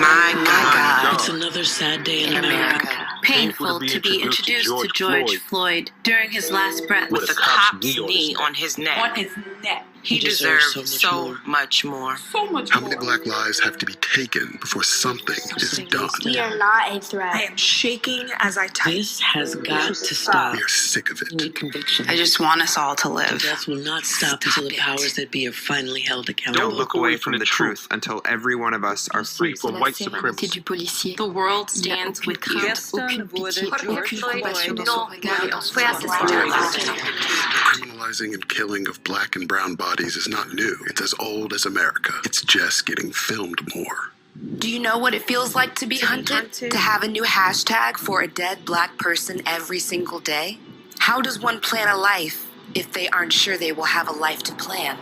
My God. It's another sad day in America. Painful to be introduced to George Floyd during his last breath with a cop's knee on his neck. He deserved so much more. How many black lives have to be taken before something is done? We are not a threat. I am shaking as I type. This has got to stop. We are sick of it. Conviction. I just want us all to live. Death will not stop until the powers that be are finally held accountable. Don't look away from the truth until every one of us are free from white supremacy. The world stands with you. Criminalizing and killing of black and brown bodies is not new. It's as old as America. It's just getting filmed more. Do you know what it feels like to be hunted? To have a new hashtag for a dead black person every single day? How does one plan a life if they aren't sure they will have a life to plan?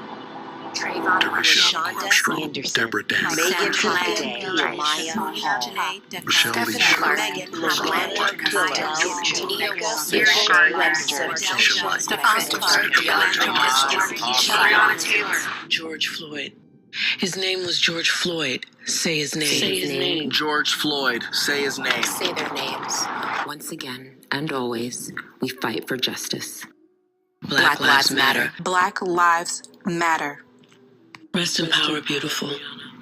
Trayvon, Armstrong, Deborah Dance, Megan Michelle Lee George Floyd. His name was George Floyd. Say his name. Say his name. George Floyd. Say his name. Say their names. Once again, and always, we fight for justice. Black Lives Matter. Black Lives Matter. Rest in power, beautiful.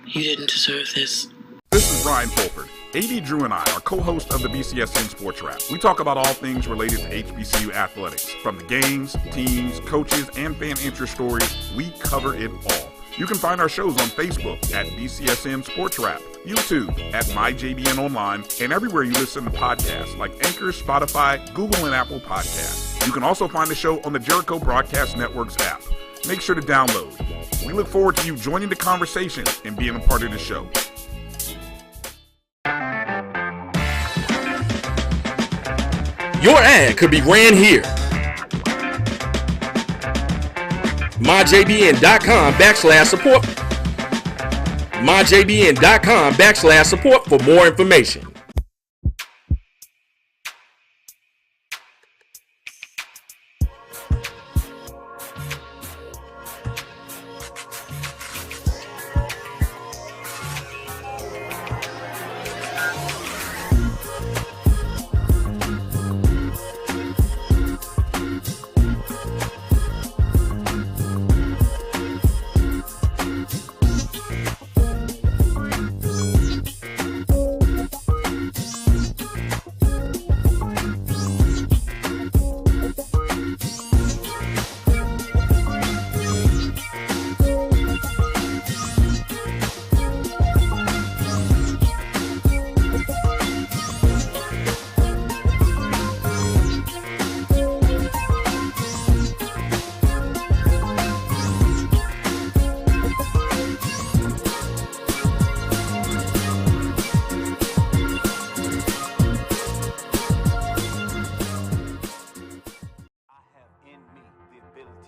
You didn't deserve this. This is Brian Fulford. AD Drew and I are co-hosts of the BCSN Sports Wrap. We talk about all things related to HBCU athletics. From the games, teams, coaches, and fan interest stories, we cover it all. You can find our shows on Facebook at BCSN Sports Wrap, YouTube at MyJBN Online, and everywhere you listen to podcasts like Anchor, Spotify, Google, and Apple Podcasts. You can also find the show on the Jericho Broadcast Network's app. Make sure to download. We look forward to you joining the conversation and being a part of the show. Your ad could be ran here. MyJBN.com/support. MyJBN.com/support for more information.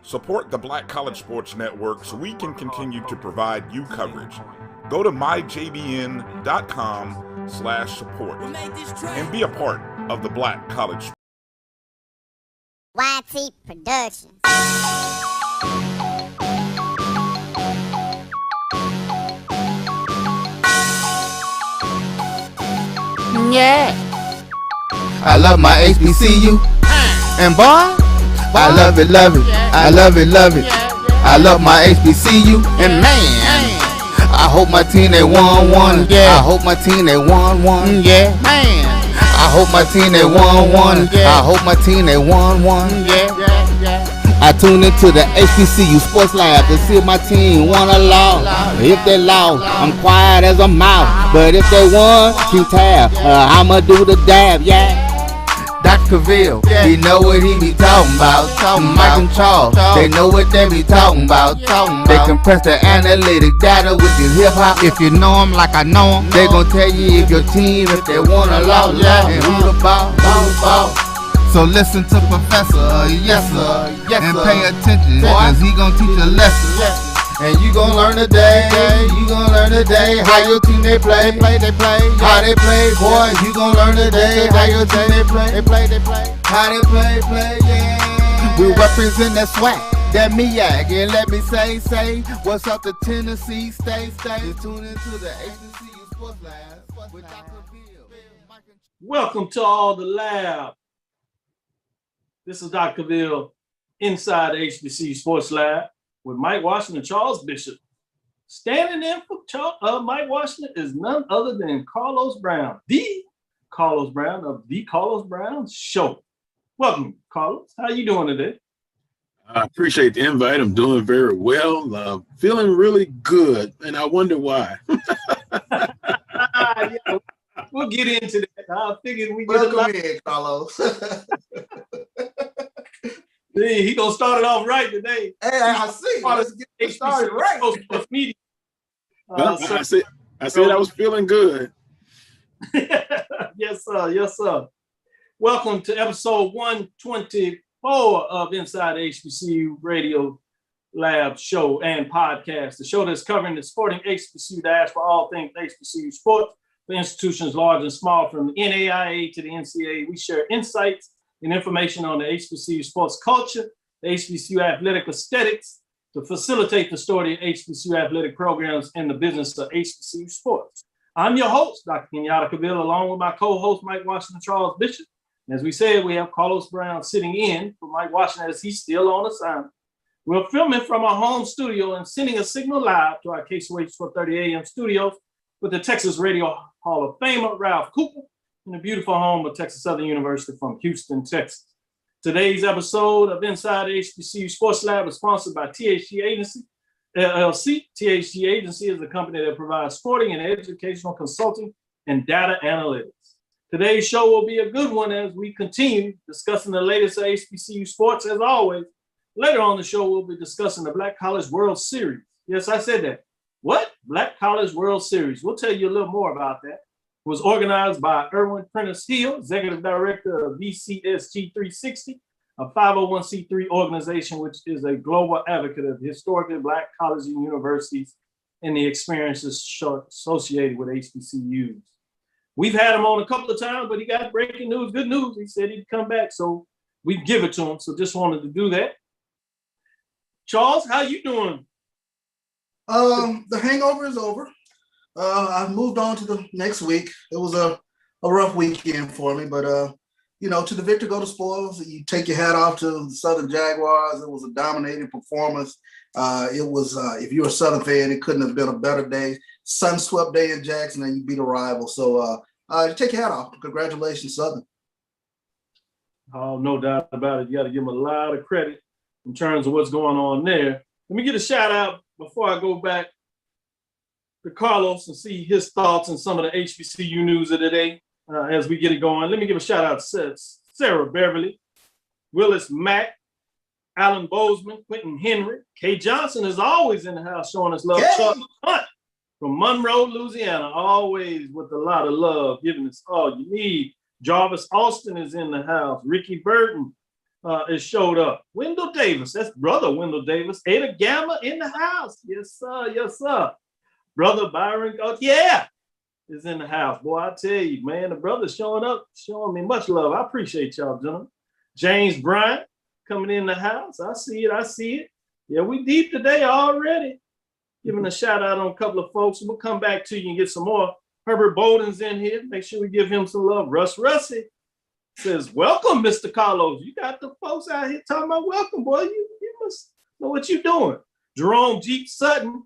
Support the Black College Sports Network so we can continue to provide you coverage. Go to myjbn.com/support and be a part of the Black College. YT Productions. Yeah. I love my HBCU. And boy, I love it, love it. I love it, love it. I love my HBCU. And man, I hope my team they won. I hope my team they won. Yeah, man. I hope my team they won. I hope my team they won. Yeah. I tune into the HBCU Sports Lab to see if my team won or lost. If they lost, I'm quiet as a mouse. But if they won, keep tab. I'ma do the dab, yeah. Dr. Cavill, he know what he be talking about. Mike and Charles, they know what they be talking about. They compress the analytic data with your hip hop. If you know them like I know them, they gon' tell you if your team, if they won or lost, and who the ball. So listen to Professor, yes sir, and pay attention, cause he gon' teach a lesson. And you gon' learn today, how your team they play, how they play, boy. You gon' learn today, how your team they play, how they play, yeah. We represent that swag, that MEAC, and let me say, what's up to Tennessee, stay, tune into the HBCU. Welcome to all the lab. This is Dr. Cavill inside the HBCU Sports Lab with Mike Washington and Charles Bishop. Standing in for Mike Washington is none other than Carlos Brown, the Carlos Brown of the Carlos Brown Show. Welcome, Carlos. How you doing today? I appreciate the invite. I'm doing very well. Feeling really good, and I wonder why. Yeah, we'll get into that. I figured we welcome in, Carlos. He gonna start it off right today. Hey, I see. Let's get started right. I said I was feeling good. Yes, sir. Yes, sir. Welcome to episode 124 of Inside the HBCU Radio Lab Show and Podcast, the show that's covering the sporting HBCU dash for all things HBCU sports for institutions large and small, from the NAIA to the NCAA. We share insights and information on the HBCU sports culture, the HBCU athletic aesthetics, to facilitate the story of HBCU athletic programs and the business of HBCU sports. I'm your host, Dr. Kenyatta Cavill, along with my co-host, Mike Washington, Charles Bishop. And as we said, we have Carlos Brown sitting in for Mike Washington as he's still on assignment. We're filming from our home studio and sending a signal live to our KSOH 430 AM studios with the Texas Radio Hall of Famer, Ralph Cooper, in the beautiful home of Texas Southern University from Houston, Texas. Today's episode of Inside the HBCU Sports Lab is sponsored by THG Agency, LLC. THG Agency is a company that provides sporting and educational consulting and data analytics. Today's show will be a good one as we continue discussing the latest of HBCU sports. As always, later on the show, we'll be discussing the Black College World Series. Yes, I said that. What? Black College World Series. We'll tell you a little more about that. It was organized by Erwin Prentice Hill, Executive Director of VCSG 360, a 501c3 organization, which is a global advocate of historically Black colleges and universities and the experiences associated with HBCUs. We've had him on a couple of times, but he got breaking news, good news. He said he'd come back, so we give it to him. So just wanted to do that. Charles, how you doing? The hangover is over. I've moved on to the next week. It was a rough weekend for me, but to the victor go the spoils. You take your hat off to the Southern Jaguars. It was a dominating performance. It was, if you're a Southern fan, it couldn't have been a better day. Sun-swept day in Jackson, and you beat a rival. So take your hat off. Congratulations, Southern. Oh, no doubt about it. You got to give them a lot of credit in terms of what's going on there. Let me get a shout out before I go back to Carlos and see his thoughts on some of the HBCU news of the day as we get it going. Let me give a shout out to Sarah Beverly, Willis Mack, Alan Bozeman, Quentin Henry. Kay Johnson is always in the house showing us love. Chuck Hunt from Monroe, Louisiana, always with a lot of love, giving us all you need. Jarvis Austin is in the house. Ricky Burton has showed up. Wendell Davis, that's brother Wendell Davis. Ada Gamma in the house. Yes, sir. Yes, sir. Brother Byron, is in the house. Boy, I tell you, man, the brother's showing up, showing me much love. I appreciate y'all, gentlemen. James Bryant coming in the house. I see it. Yeah, we deep today already. Giving a shout out on a couple of folks. We'll come back to you and get some more. Herbert Bolden's in here. Make sure we give him some love. Russ Russie says, welcome, Mr. Carlos. You got the folks out here talking about welcome, boy. You must know what you're doing. Jerome Jeep Sutton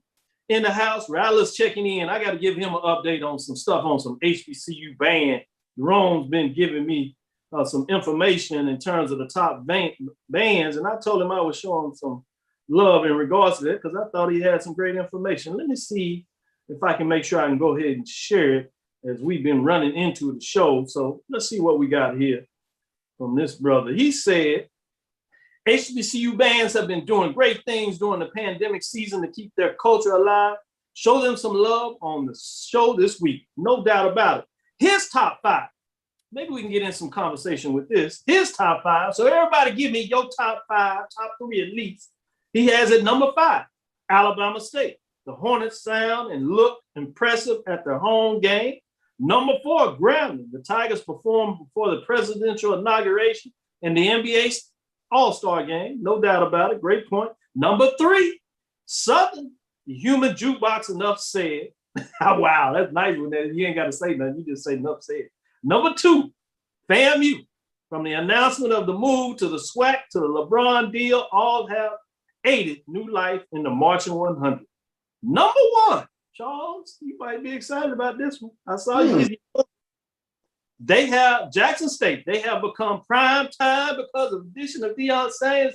in the house. Rattler's checking in. I got to give him an update on some stuff on some HBCU band. Jerome's been giving me some information in terms of the top bands, and I told him I was showing some love in regards to that because I thought he had some great information. Let me see if I can make sure I can go ahead and share it as we've been running into the show. So let's see what we got here from this brother. He said, HBCU bands have been doing great things during the pandemic season to keep their culture alive. Show them some love on the show this week. No doubt about it. His top 5. Maybe we can get in some conversation with this. His top 5. So everybody give me your top 5, top 3 at least. He has it number 5, Alabama State. The Hornets sound and look impressive at their home game. Number 4, Grambling. The Tigers performed before the presidential inauguration and the NBA All-Star game. No doubt about it. Great point. Number 3, Southern. The human jukebox, enough said. Wow, that's nice when you ain't got to say nothing. You just say enough said. Number 2, FAMU. From the announcement of the move to the SWAC to the LeBron deal, all have aided new life in the Marching 100. Number 1, Charles, you might be excited about this one. I saw you. They have Jackson State. They have become prime time because of the addition of Deion Sanders.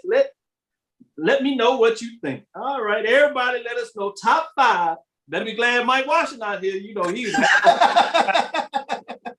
Let me know what you think. All right, everybody, let us know. Top 5. Better be glad Mike Washington out here. You know he's.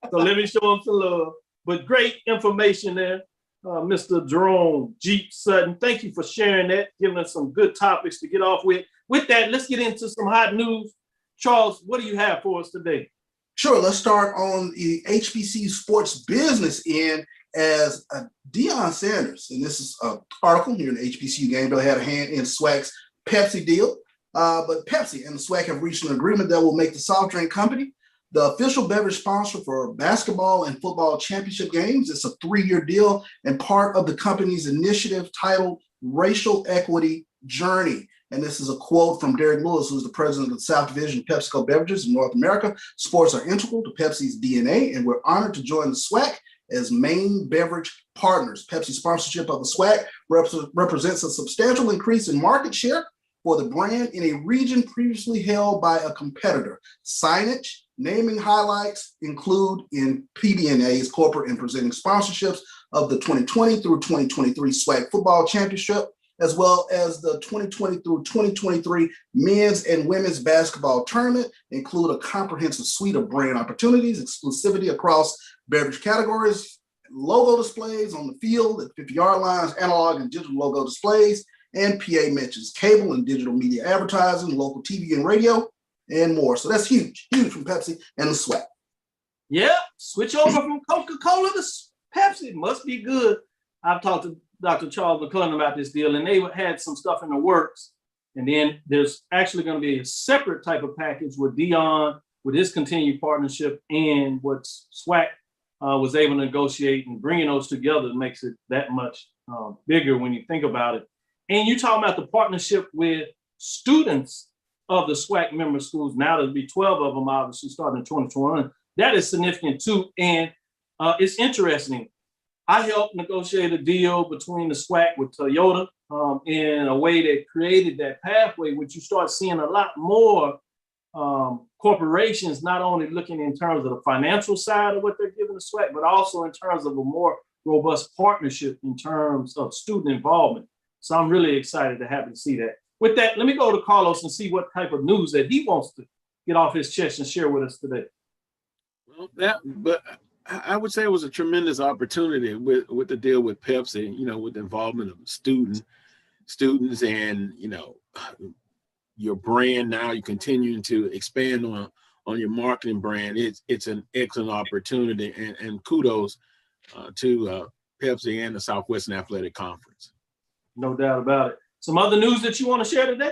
So let me show him some love. But great information there, Mr. Jerome Jeep Sutton. Thank you for sharing that, giving us some good topics to get off with. With that, let's get into some hot news. Charles, what do you have for us today? Sure, let's start on the HBCU sports business end as Deion Sanders, and this is an article here in the HBCU game bill, had a hand in SWAC's Pepsi deal, but Pepsi and the SWAC have reached an agreement that will make the soft drink company the official beverage sponsor for basketball and football championship games. It's a 3-year deal and part of the company's initiative titled Racial Equity Journey. And this is a quote from Derek Lewis, who's the president of the South Division of PepsiCo Beverages in North America. Sports are integral to Pepsi's DNA, and we're honored to join the SWAC as main beverage partners. Pepsi sponsorship of the SWAC represents a substantial increase in market share for the brand in a region previously held by a competitor. Signage, naming highlights include in PBNA's corporate and presenting sponsorships of the 2020 through 2023 SWAC Football Championship, as well as the 2020 through 2023 men's and women's basketball tournament, include a comprehensive suite of brand opportunities, exclusivity across beverage categories, logo displays on the field at 50-yard lines, analog and digital logo displays, and PA mentions, cable and digital media advertising, local TV and radio, and more. So that's huge from Pepsi and the SWAC. Yeah, switch over from Coca-Cola to Pepsi. Must be good. I've talked to Dr. Charles McClellan about this deal, and they had some stuff in the works. And then there's actually going to be a separate type of package with Deion, with his continued partnership, and what SWAC was able to negotiate, and bringing those together makes it that much bigger when you think about it. And you're talking about the partnership with students of the SWAC member schools. Now there'll be 12 of them, obviously, starting in 2021. That is significant too. And it's interesting. I helped negotiate a deal between the SWAC with Toyota in a way that created that pathway, which you start seeing a lot more corporations not only looking in terms of the financial side of what they're giving the SWAC, but also in terms of a more robust partnership in terms of student involvement. So I'm really excited to happy to see that. With that, let me go to Carlos and see what type of news that he wants to get off his chest and share with us today. Well, but I would say it was a tremendous opportunity with the deal with Pepsi, with the involvement of students and, your brand. Now you're continuing to expand on your marketing brand. It's an excellent opportunity, and kudos to Pepsi and the Southwestern Athletic Conference. No doubt about it. Some other news that you want to share today?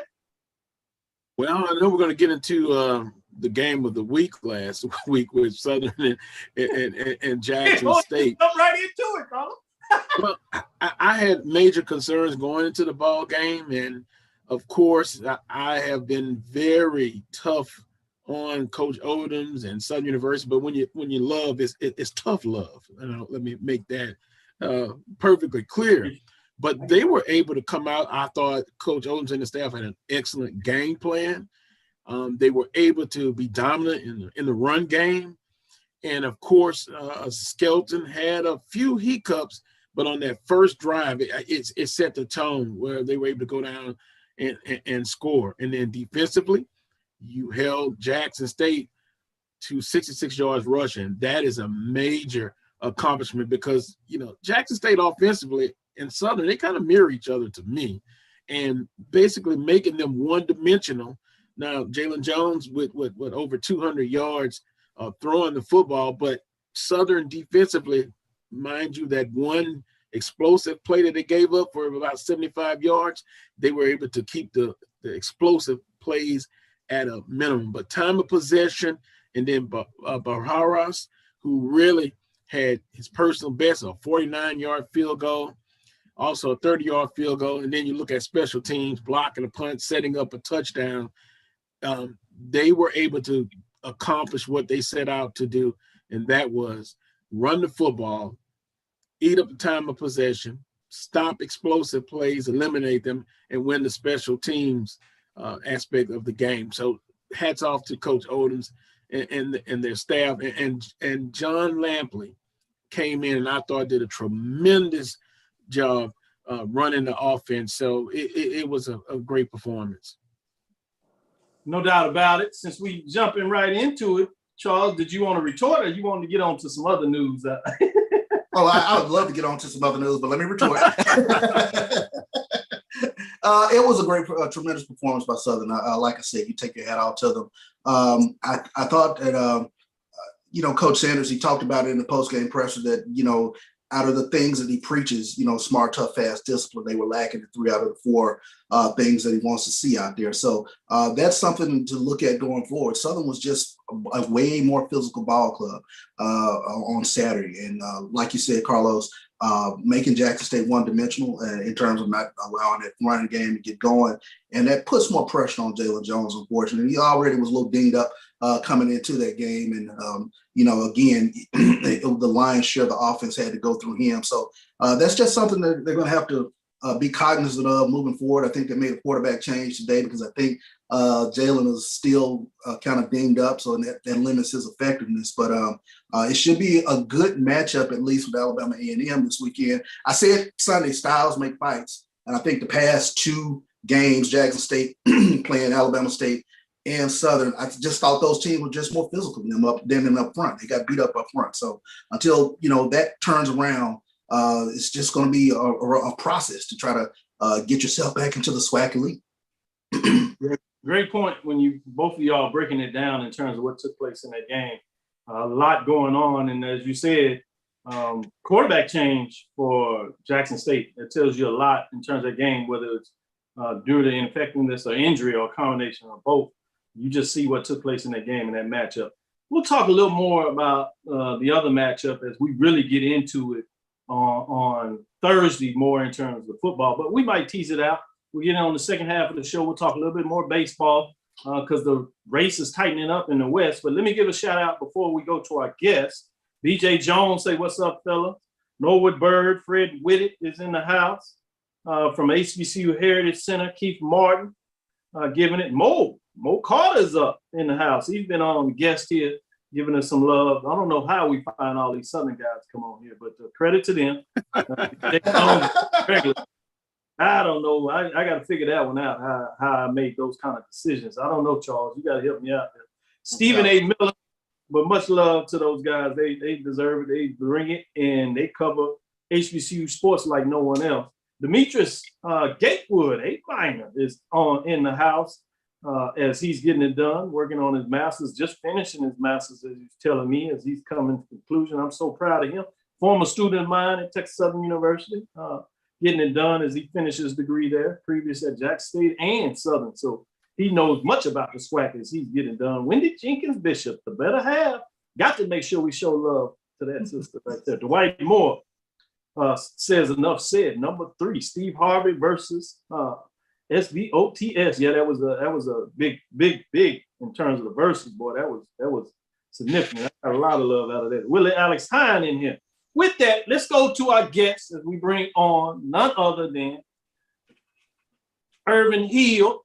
Well, I know we're going to get into the game of the week last week with Southern and Jackson State. Jump right into it, Carlos. Well, I had major concerns going into the ball game, and of course, I have been very tough on Coach Odoms and Southern University. But when you love, it's tough love. Let me make that perfectly clear. But they were able to come out. I thought Coach Odoms and the staff had an excellent game plan. They were able to be dominant in the run game. And, of course, Skelton had a few hiccups, but on that first drive, it set the tone where they were able to go down and score. And then defensively, you held Jackson State to 66 yards rushing. That is a major accomplishment because, Jackson State offensively and Southern, they kind of mirror each other to me, and basically making them one-dimensional. Now, Jalen Jones with over 200 yards throwing the football, but Southern defensively, mind you, that one explosive play that they gave up for about 75 yards, they were able to keep the explosive plays at a minimum. But time of possession, and then Baharas, who really had his personal best, a 49-yard field goal, also a 30-yard field goal, and then you look at special teams, blocking a punt, setting up a touchdown. they were able to accomplish what they set out to do, and that was run the football, eat up the time of possession, stop explosive plays, eliminate them, and win the special teams aspect of the game. So hats off to Coach Odoms and their staff. And John Lampley came in and I thought did a tremendous job running the offense. So it was a great performance. No doubt about it. Since we jumping right into it, Charles, did you want to retort or you want to get on to some other news? Oh, I would love to get on to some other news, but let me retort. It was a tremendous performance by Southern. Like I said, you take your hat off to them. I thought that, Coach Sanders, he talked about it in the postgame presser that, out of the things that he preaches, smart, tough, fast, discipline, they were lacking the 3 out of the 4 things that he wants to see out there. So that's something to look at going forward. Southern was just a way more physical ball club on Saturday. And like you said, Carlos, making Jackson State one-dimensional in terms of not allowing that running game to get going. And that puts more pressure on Jalen Jones, unfortunately. He already was a little dinged up coming into that game. And, again, the lion's share of the offense had to go through him. So that's just something that they're going to have to be cognizant of moving forward. I think they made a quarterback change today because I think Jalen is still kind of dinged up, so that limits his effectiveness. But it should be a good matchup, at least with Alabama A&M this weekend. I said Sunday, styles make fights, and I think the past 2 games, Jackson State playing Alabama State and Southern, I just thought those teams were just more physical than them up front. They got beat up front. So until that turns around, it's just going to be a process to try to get yourself back into the SWAC elite. Great point when both of y'all breaking it down in terms of what took place in that game. A lot going on, and as you said, quarterback change for Jackson State. It tells you a lot in terms of that game, whether it's due to ineffectiveness or injury or a combination of both. You just see what took place in that game and that matchup. We'll talk a little more about the other matchup as we really get into it on Thursday more in terms of football, but we might tease it out. We'll get on the second half of the show. We'll talk a little bit more baseball because the race is tightening up in the West. But let me give a shout out before we go to our guest. BJ Jones, say what's up, fella. Norwood Bird, Fred Whitted is in the house. From HBCU Heritage Center, Keith Martin giving it. Mo Carter's up in the house. He's been on guest here, giving us some love. I don't know how we find all these Southern guys to come on here, but credit to them. I don't know. I got to figure that one out, how I made those kind of decisions. I don't know, Charles. You got to help me out there. Stephen A. Miller, but much love to those guys. They deserve it. They bring it, and they cover HBCU sports like no one else. Demetrius Gatewood, a minor, is in the house as he's getting it done, working on his master's, just finishing his master's, as he's telling me, as he's coming to conclusion. I'm so proud of him. Former student of mine at Texas Southern University, getting it done as he finishes his degree there, previous at Jackson State and Southern. So he knows much about the SWAC as he's getting done. Wendy Jenkins Bishop, the better half, got to make sure we show love to that sister right there. Dwight Moore says enough said. Number 3, Steve Harvey versus SVOTS. Yeah, that was a big in terms of the verses, boy. That was significant. I got a lot of love out of that. Willie Alex Hine in here. With that, let's go to our guests as we bring on none other than Irvin Hill.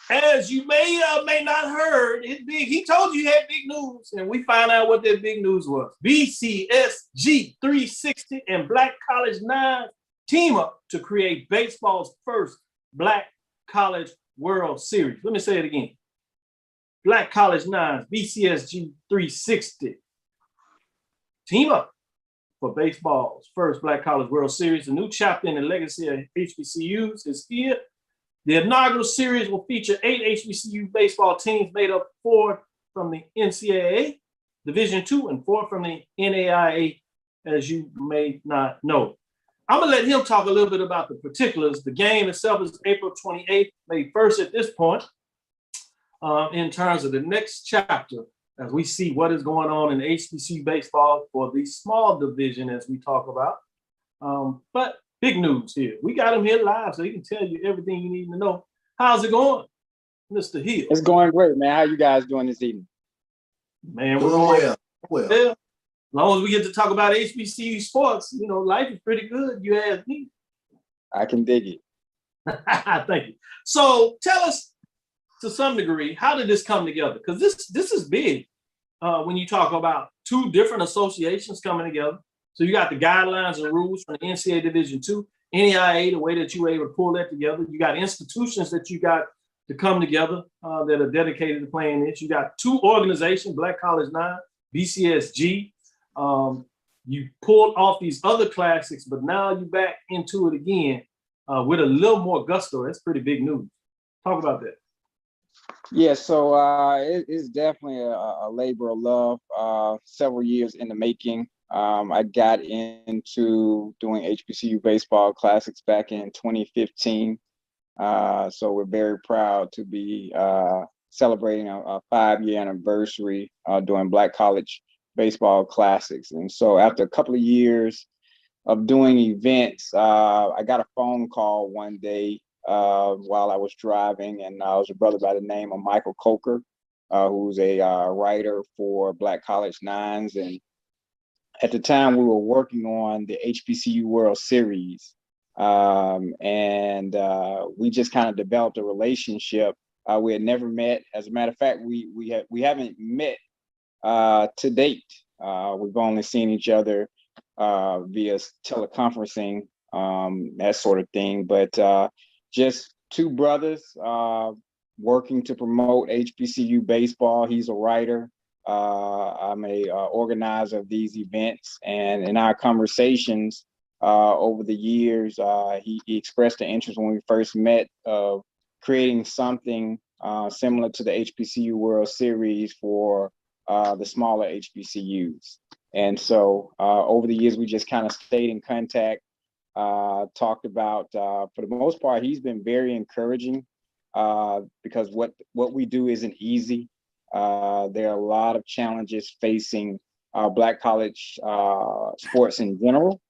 As you may or may not heard, it's big. He told you he had big news, and we found out what that big news was. BCSG 360 and Black College 9 team up to create baseball's first Black College World Series. Let me say it again. Black College 9, BCSG 360 team up for baseball's first Black College World Series. A new chapter in the legacy of HBCUs is here. The inaugural series will feature 8 HBCU baseball teams made up 4 from the NCAA, Division II, and 4 from the NAIA, as you may not know. I'm going to let him talk a little bit about the particulars. The game itself is April 28th, May 1st at this point, in terms of the next chapter, as we see what is going on in HBCU baseball for the small division, as we talk about. But big news here. We got him here live, so he can tell you everything you need to know. How's it going? Mr. Hill. It's going great, man. How you guys doing this evening? Man, we're going well. As long as we get to talk about HBCU sports, you know, life is pretty good. You ask me. I can dig it. Thank you. So tell us, to some degree, how did this come together? Because this is big when you talk about two different associations coming together. So you got the guidelines and rules from the NCAA Division II, NAIA, the way that you were able to pull that together. You got institutions that you got to come together that are dedicated to playing this. You got two organizations, Black College 9, BCSG. You pulled off these other classics, but now you're back into it again with a little more gusto. That's pretty big news. Talk about that. Yeah, so it's definitely a labor of love, several years in the making. I got into doing HBCU baseball classics back in 2015. So we're very proud to be celebrating a 5-year anniversary doing Black College baseball classics. And so after a couple of years of doing events, I got a phone call one day while I was driving, and I was a brother by the name of Michael Coker, who's a writer for Black College Nines. And at the time we were working on the HBCU World Series. And we just kind of developed a relationship. We had never met. As a matter of fact, we haven't met to date. We've only seen each other via teleconferencing, that sort of thing. But just two brothers working to promote HBCU baseball. He's a writer. I'm a organizer of these events, and in our conversations over the years, he expressed an interest when we first met of creating something similar to the HBCU World Series for the smaller HBCUs. And so over the years, we just kind of stayed in contact, talked about, for the most part, he's been very encouraging because what we do isn't easy. There are a lot of challenges facing Black college sports in general.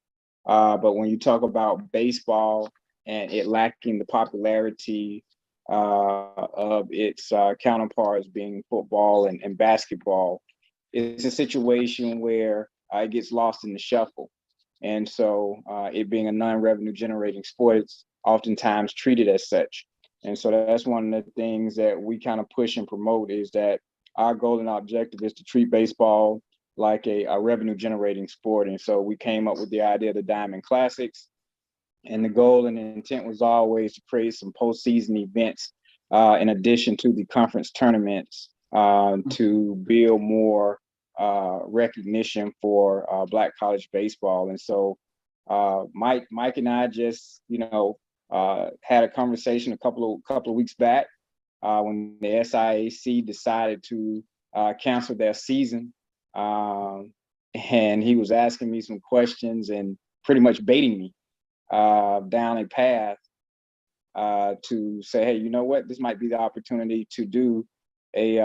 But when you talk about baseball and it lacking the popularity of its counterparts being football and basketball, it's a situation where it gets lost in the shuffle. And so it being a non-revenue generating sport, it's oftentimes treated as such. And so that's one of the things that we kind of push and promote, is that our goal and our objective is to treat baseball like a revenue generating sport. And so we came up with the idea of the Diamond Classics. And the goal and the intent was always to create some postseason events in addition to the conference tournaments to build more recognition for Black college baseball. And so Mike and I just, had a conversation a couple of weeks back when the SIAC decided to cancel their season. And he was asking me some questions and pretty much baiting me down a path to say, hey, you know what, this might be the opportunity to do a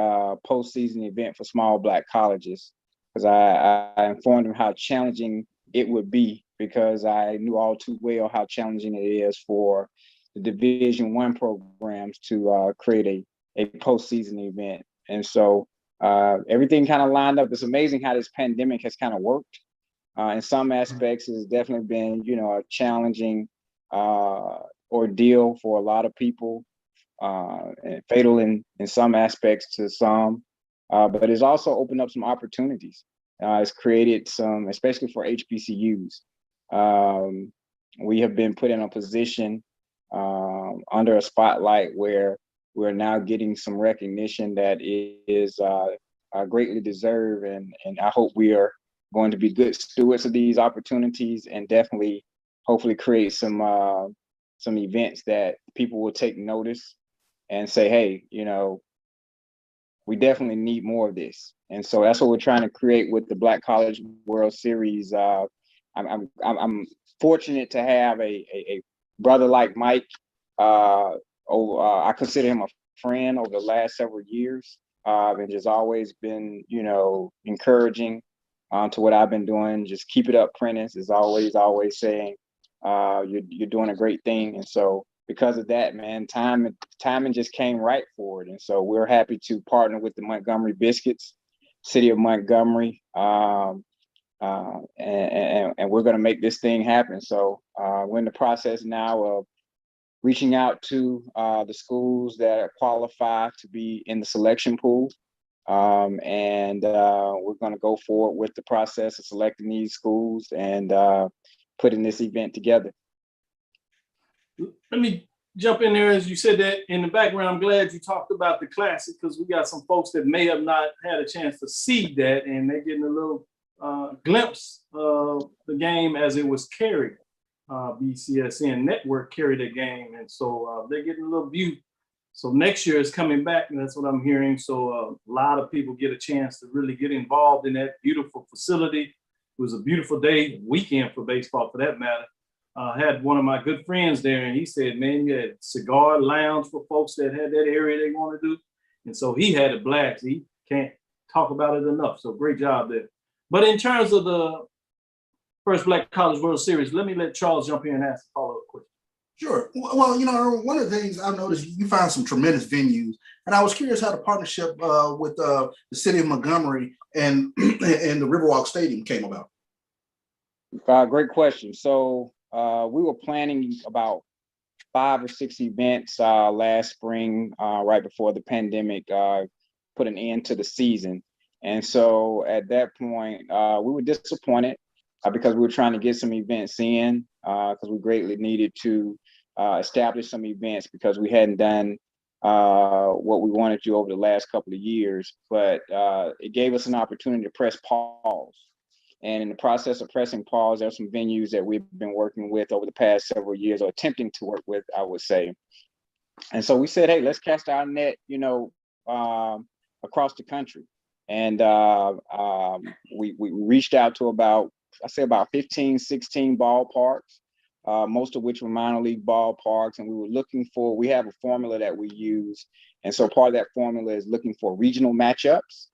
postseason event for small Black colleges. Because I informed him how challenging it would be, because I knew all too well how challenging it is for the Division I programs to create a postseason event. And so everything kind of lined up. It's amazing how this pandemic has kind of worked. In some aspects, it's definitely been, a challenging ordeal for a lot of people, and fatal in some aspects to some. But it's also opened up some opportunities. It's created some, especially for HBCUs. We have been put in a position under a spotlight where we're now getting some recognition that is greatly deserved. And I hope we are going to be good stewards of these opportunities, and definitely, hopefully, create some events that people will take notice and say, hey, we definitely need more of this. And so that's what we're trying to create with the Black College World Series. I'm fortunate to have a brother like Mike. I consider him a friend over the last several years, and just always been, encouraging to what I've been doing. Just keep it up, Prentice, is always saying, you're doing a great thing. And so because of that, man, timing just came right for it. And so we're happy to partner with the Montgomery Biscuits, City of Montgomery, and we're going to make this thing happen. So we're in the process now of reaching out to the schools that qualify to be in the selection pool. And we're going to go forward with the process of selecting these schools and putting this event together. Let me jump in there as you said that in the background. I'm glad you talked about the Classic, because we got some folks that may have not had a chance to see that, and they're getting a little glimpse of the game as it was carried. BCSN Network carried the game, and so they're getting a little view. So next year is coming back, and that's what I'm hearing. So a lot of people get a chance to really get involved in that beautiful facility. It was a beautiful day, weekend for baseball for that matter. I had one of my good friends there, and he said, man, you had cigar lounge for folks that had that area they want to do. And so he had a blast. He can't talk about it enough. So great job there. But in terms of the first Black College World Series, let me let Charles jump in and ask a follow-up question. Sure. Well, one of the things I've noticed, you find some tremendous venues, and I was curious how the partnership with the City of Montgomery and the Riverwalk Stadium came about. Great question. So we were planning about 5 or 6 events last spring, right before the pandemic put an end to the season. And so at that point, we were disappointed because we were trying to get some events in because we greatly needed to establish some events because we hadn't done what we wanted to over the last couple of years. But it gave us an opportunity to press pause. And in the process of pressing pause, there are some venues that we've been working with over the past several years, or attempting to work with, I would say. And so we said, hey, let's cast our net, across the country. And we reached out to about 15, 16 ballparks, most of which were minor league ballparks. And we were we have a formula that we use. And so part of that formula is looking for regional matchups.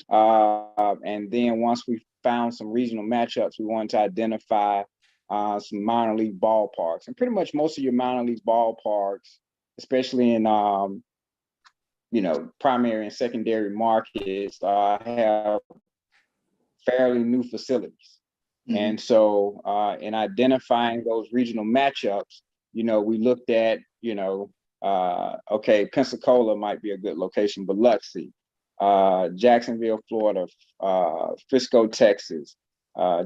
And then once we found some regional matchups, we wanted to identify some minor league ballparks. And pretty much most of your minor league ballparks, especially in primary and secondary markets, have fairly new facilities. Mm-hmm. And so in identifying those regional matchups, we looked at, okay, Pensacola might be a good location, Biloxi, Jacksonville, Florida, Frisco, Texas,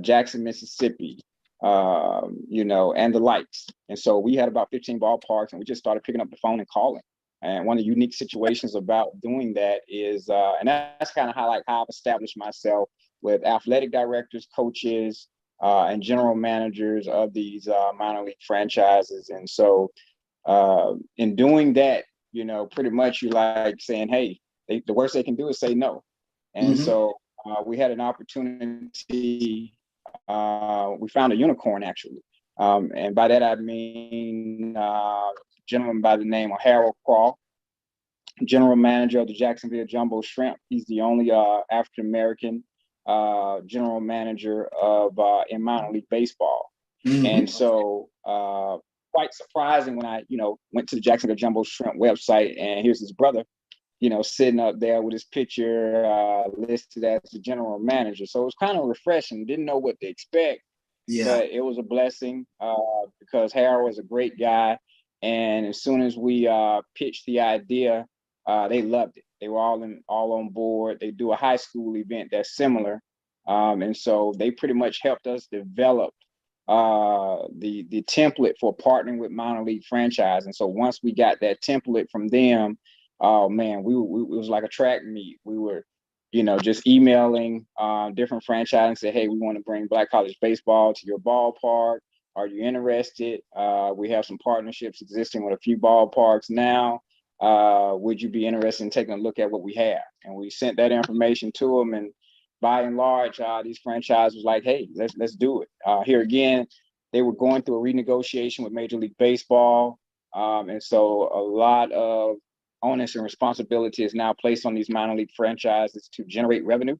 Jackson, Mississippi, and the likes. And so we had about 15 ballparks, and we just started picking up the phone and calling. And one of the unique situations about doing that is, and that's kind of how I've established myself with athletic directors, coaches, and general managers of these minor league franchises. And so in doing that, pretty much you like saying, hey, the worst they can do is say no. And mm-hmm. So we had an opportunity. We found a unicorn, actually. And by that, I mean a gentleman by the name of Harold Craw, general manager of the Jacksonville Jumbo Shrimp. He's the only African-American general manager of in minor league baseball. Mm-hmm. And so quite surprising when I, went to the Jacksonville Jumbo Shrimp website, and here's his brother, sitting up there with his picture listed as the general manager. So it was kind of refreshing. Didn't know what to expect. Yeah. But it was a blessing because Harold is a great guy. And as soon as we pitched the idea, they loved it. They were all on board. They do a high school event that's similar. And so they pretty much helped us develop the template for partnering with minor league franchise. And so once we got that template from them, oh man, it was like a track meet. We were, just emailing different franchises and say, hey, we want to bring Black College baseball to your ballpark. Are you interested? We have some partnerships existing with a few ballparks now. Would you be interested in taking a look at what we have? And we sent that information to them. And by and large, these franchises was like, hey, let's do it. Here again, they were going through a renegotiation with Major League Baseball. And so a lot of onus and responsibility is now placed on these minor league franchises to generate revenue.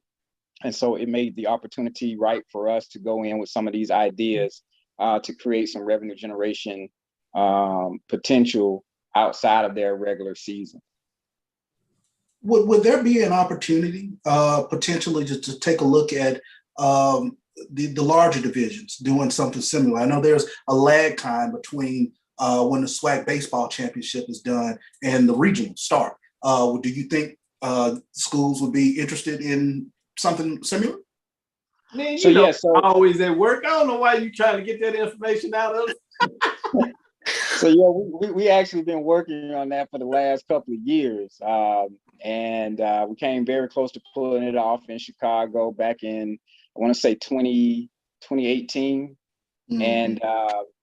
And so it made the opportunity right for us to go in with some of these ideas to create some revenue generation potential outside of their regular season. Would there be an opportunity potentially just to take a look at the larger divisions doing something similar? I know there's a lag time between when the SWAC baseball championship is done and the regional start. Do you think schools would be interested in something similar? Man, So, know, yeah, so I'm always at work. I don't know why you trying to get that information out of us. So yeah, we actually been working on that for the last couple of years, and we came very close to pulling it off in Chicago back in, I want to say 2018, and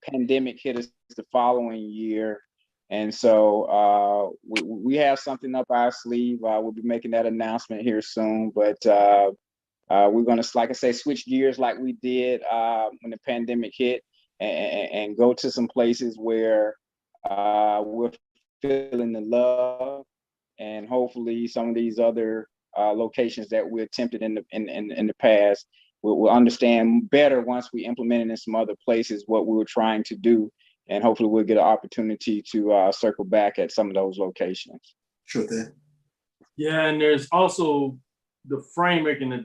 pandemic hit us the following year, and so we have something up our sleeve. We'll be making that announcement here soon, but we're going to, like I say, switch gears like we did when the pandemic hit, and go to some places where we're feeling the love, and hopefully some of these other locations that we attempted in the past, we'll understand better once we implement it in some other places what we were trying to do, and hopefully we'll get an opportunity to circle back at some of those locations. Sure thing. Yeah, and there's also the framework and the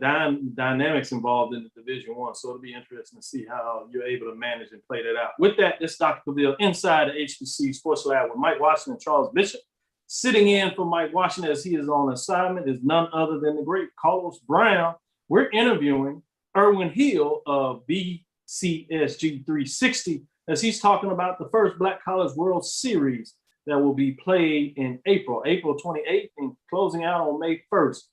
dynamics involved in the Division I. So it'll be interesting to see how you're able to manage and play that out. With that, this is Dr. Cavill inside the HBCU Sports Lab with Mike Washington and Charles Bishop. Sitting in for Mike Washington as he is on assignment is none other than the great Carlos Brown. We're interviewing Erwin Hill of BCSG 360 as he's talking about the first Black College World Series that will be played in April 28th and closing out on May 1st.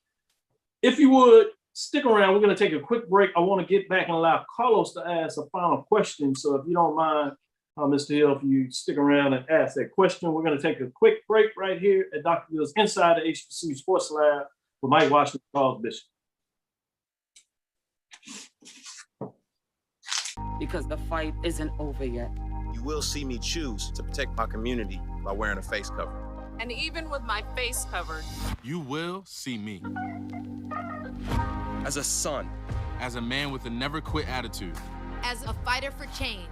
If you would, stick around. We're going to take a quick break. I want to get back and allow Carlos to ask a final question. So if you don't mind, Mr. Hill, if you stick around and ask that question, we're going to take a quick break right here at Dr. Bill's Inside the HBCU Sports Lab with Mike Washington and Charles Bishop. Because the fight isn't over yet. You will see me choose to protect my community by wearing a face cover. And even with my face covered, you will see me. As a son, as a man with a never quit attitude, as a fighter for change.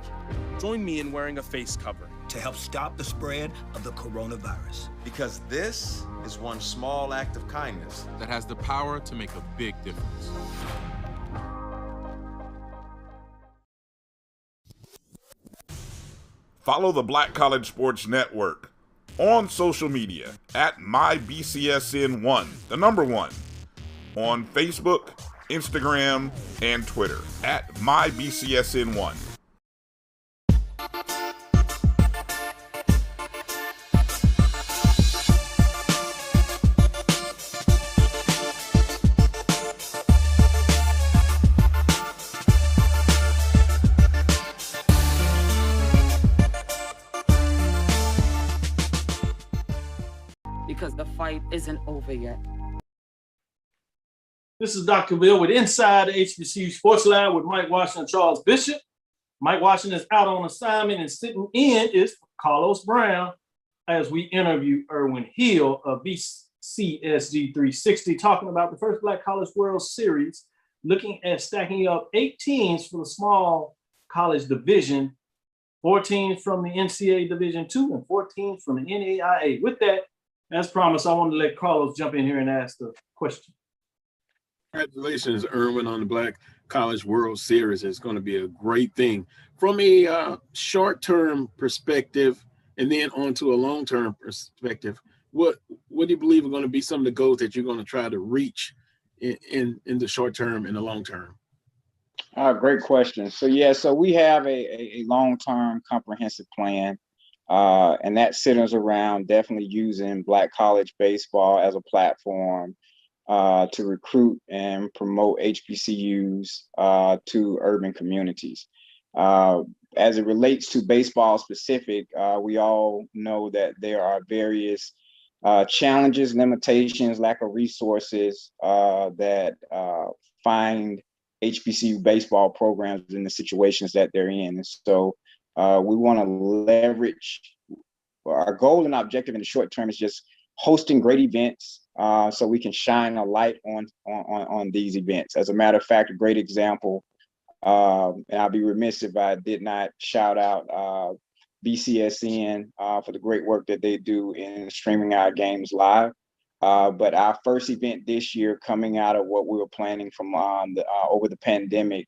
Join me in wearing a face cover to help stop the spread of the coronavirus. Because this is one small act of kindness that has the power to make a big difference. Follow the Black College Sports Network on social media at MyBCSN1, the number 1, on Facebook, Instagram, and Twitter at MyBCSN1. Because the fight isn't over yet. This is Dr. Bill with Inside the HBCU Sports Lab with Mike Washington and Charles Bishop. Mike Washington is out on assignment, and sitting in is Carlos Brown as we interview Erwin Hill of BCSG 360, talking about the first Black College World Series, looking at stacking up 8 teams for the small college division, 4 teams from the NCAA Division II and 4 teams from the NAIA. With that, as promised, I want to let Carlos jump in here and ask the question. Congratulations, Erwin, on the Black College World Series. It's going to be a great thing. From a short-term perspective and then onto a long-term perspective, what do you believe are going to be some of the goals that you're going to try to reach in the short term and the long term? Great question. So we have a long-term comprehensive plan. And that centers around definitely using Black college baseball as a platform to recruit and promote HBCUs to urban communities. As it relates to baseball specific, we all know that there are various challenges, limitations, lack of resources that find HBCU baseball programs in the situations that they're in. And so we want to leverage, our goal and objective in the short term is just hosting great events so we can shine a light on these events. As a matter of fact, a great example, and I'll be remiss if I did not shout out BCSN for the great work that they do in streaming our games live. But our first event this year, coming out of what we were planning from over the pandemic,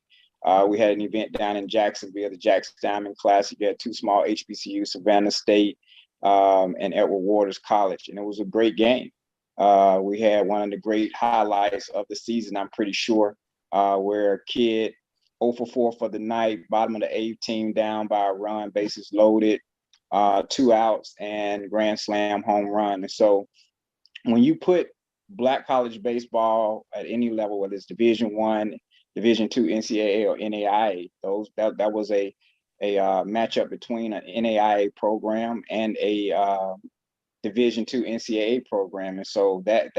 we had an event down in Jacksonville, the Jackson Diamond Classic. You had two small HBCUs, Savannah State and Edward Waters College, and it was a great game. We had one of the great highlights of the season, I'm pretty sure, where a kid 0 for 4 for the night, bottom of the 8th, team down by a run, bases loaded, 2 outs, and grand slam home run. And so when you put Black college baseball at any level, whether it's Division I, Division II, NCAA, or NAIA, that was a matchup between an NAIA program and a Division II NCAA program. And so that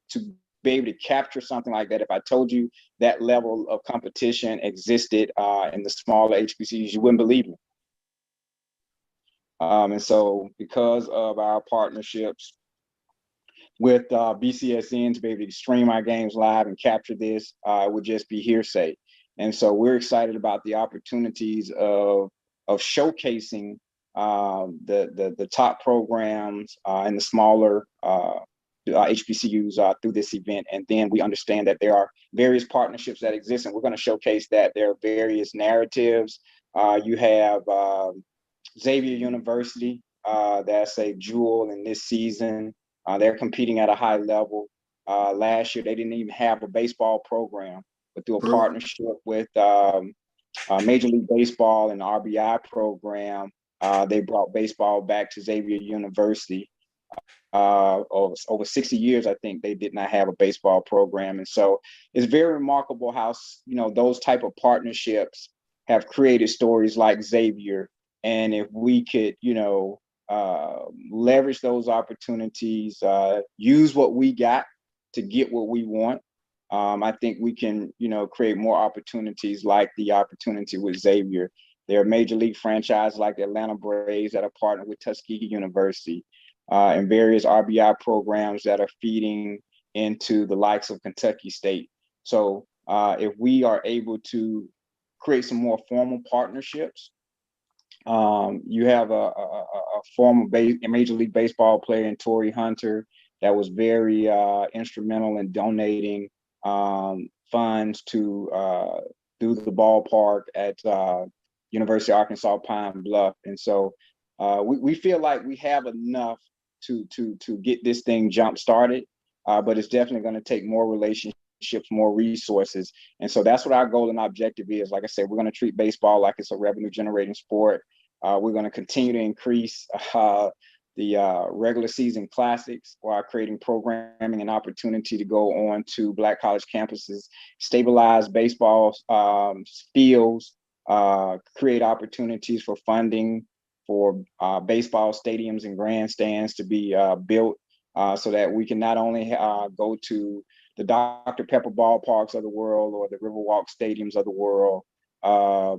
to be able to capture something like that, if I told you that level of competition existed in the smaller HBCUs, you wouldn't believe me. And so because of our partnerships with BCSN to be able to stream our games live and capture this, it would just be hearsay. And so we're excited about the opportunities of showcasing the top programs and the smaller HBCUs through this event. And then we understand that there are various partnerships that exist, and we're going to showcase that. There are various narratives. You have Xavier University, that's a jewel in this season. They're competing at a high level. Last year, they didn't even have a baseball program, but through a partnership with Major League Baseball and the RBI program, they brought baseball back to Xavier University. Over 60 years, I think they did not have a baseball program. And so it's very remarkable how, those type of partnerships have created stories like Xavier. And if we could, leverage those opportunities, use what we got to get what we want, I think we can, create more opportunities like the opportunity with Xavier. There are major league franchises like the Atlanta Braves that are partnered with Tuskegee University, and various RBI programs that are feeding into the likes of Kentucky State. So if we are able to create some more formal partnerships, you have a former Major League Baseball player in Torrey Hunter that was very instrumental in donating funds to do the ballpark at University of Arkansas Pine Bluff. And so we feel like we have enough to get this thing jump started, but it's definitely going to take more relationships, more resources. And so that's what our goal and objective is. Like I said, we're going to treat baseball like it's a revenue generating sport. We're going to continue to increase the regular season classics while creating programming and opportunity to go on to Black college campuses, stabilize baseball fields, create opportunities for funding for baseball stadiums and grandstands to be built so that we can not only go to the Dr. Pepper ballparks of the world or the Riverwalk stadiums of the world,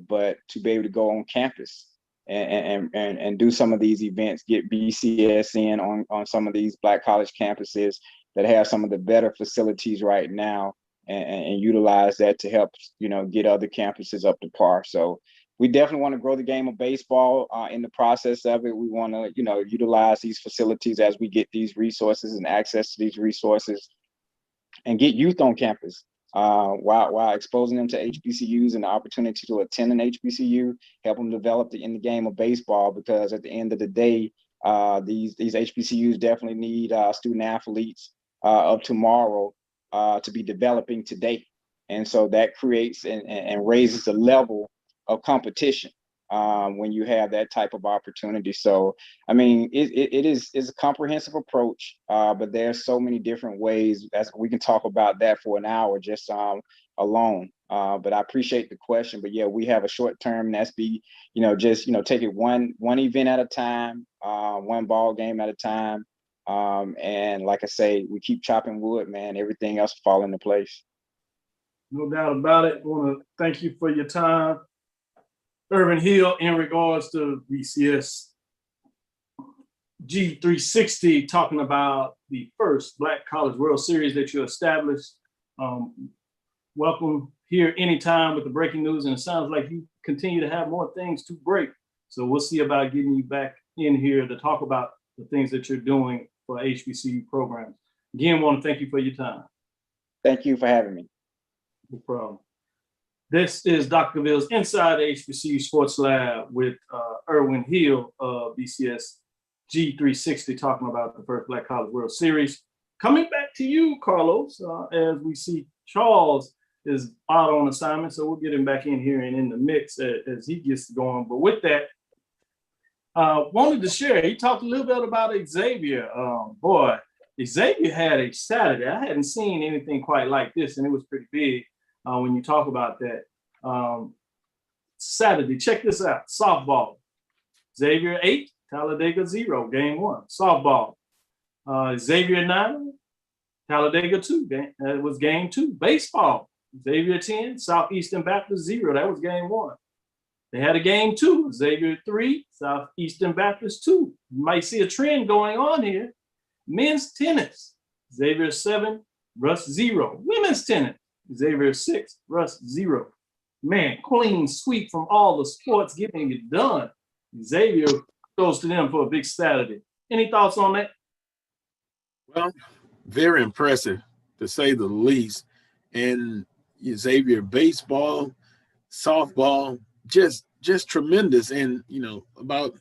but to be able to go on campus and do some of these events, get BCSN on some of these Black college campuses that have some of the better facilities right now, and utilize that to help, get other campuses up to par. So we definitely want to grow the game of baseball. In the process of it, we want to, utilize these facilities as we get these resources and access to these resources, and get youth on campus while exposing them to HBCUs and the opportunity to attend an HBCU, help them develop in the game of baseball. Because at the end of the day, these HBCUs definitely need student athletes of tomorrow to be developing today. And so that creates and raises the level of competition when you have that type of opportunity. So, I mean, it's a comprehensive approach, but there's so many different ways. We can talk about that for an hour just alone. But I appreciate the question. But yeah, we have a short term, and that's take it one event at a time, one ball game at a time. And like I say, we keep chopping wood, man. Everything else will fall into place. No doubt about it. I want to thank you for your time, Irvin Hill, in regards to BCS G360, talking about the first Black College World Series that you established. Welcome here anytime with the breaking news, and it sounds like you continue to have more things to break. So we'll see about getting you back in here to talk about the things that you're doing for HBCU programs. Again, want to thank you for your time. Thank you for having me. No problem. This is Dr. Ville's Inside the HBCU Sports Lab with Erwin Hill of BCS G360 talking about the first Black College World Series. Coming back to you, Carlos, as we see Charles is out on assignment, so we'll get him back in here and in the mix as he gets going. But with that, wanted to share, he talked a little bit about Xavier. Boy, Xavier had a Saturday. I hadn't seen anything quite like this, and it was pretty big when you talk about that. Saturday, check this out, softball. Xavier 8, Talladega 0, game 1. Softball. Xavier 9, Talladega 2, that was game 2. Baseball. Xavier 10, Southeastern Baptist 0, that was game 1. They had a game 2, Xavier 3, Southeastern Baptist 2. You might see a trend going on here. Men's tennis, Xavier 7, Russ 0. Women's tennis, Xavier 6, Russ 0. Man, clean sweep from all the sports getting it done. Xavier goes to them for a big Saturday. Any thoughts on that? Well, very impressive to say the least. And Xavier baseball, softball, just tremendous. And, about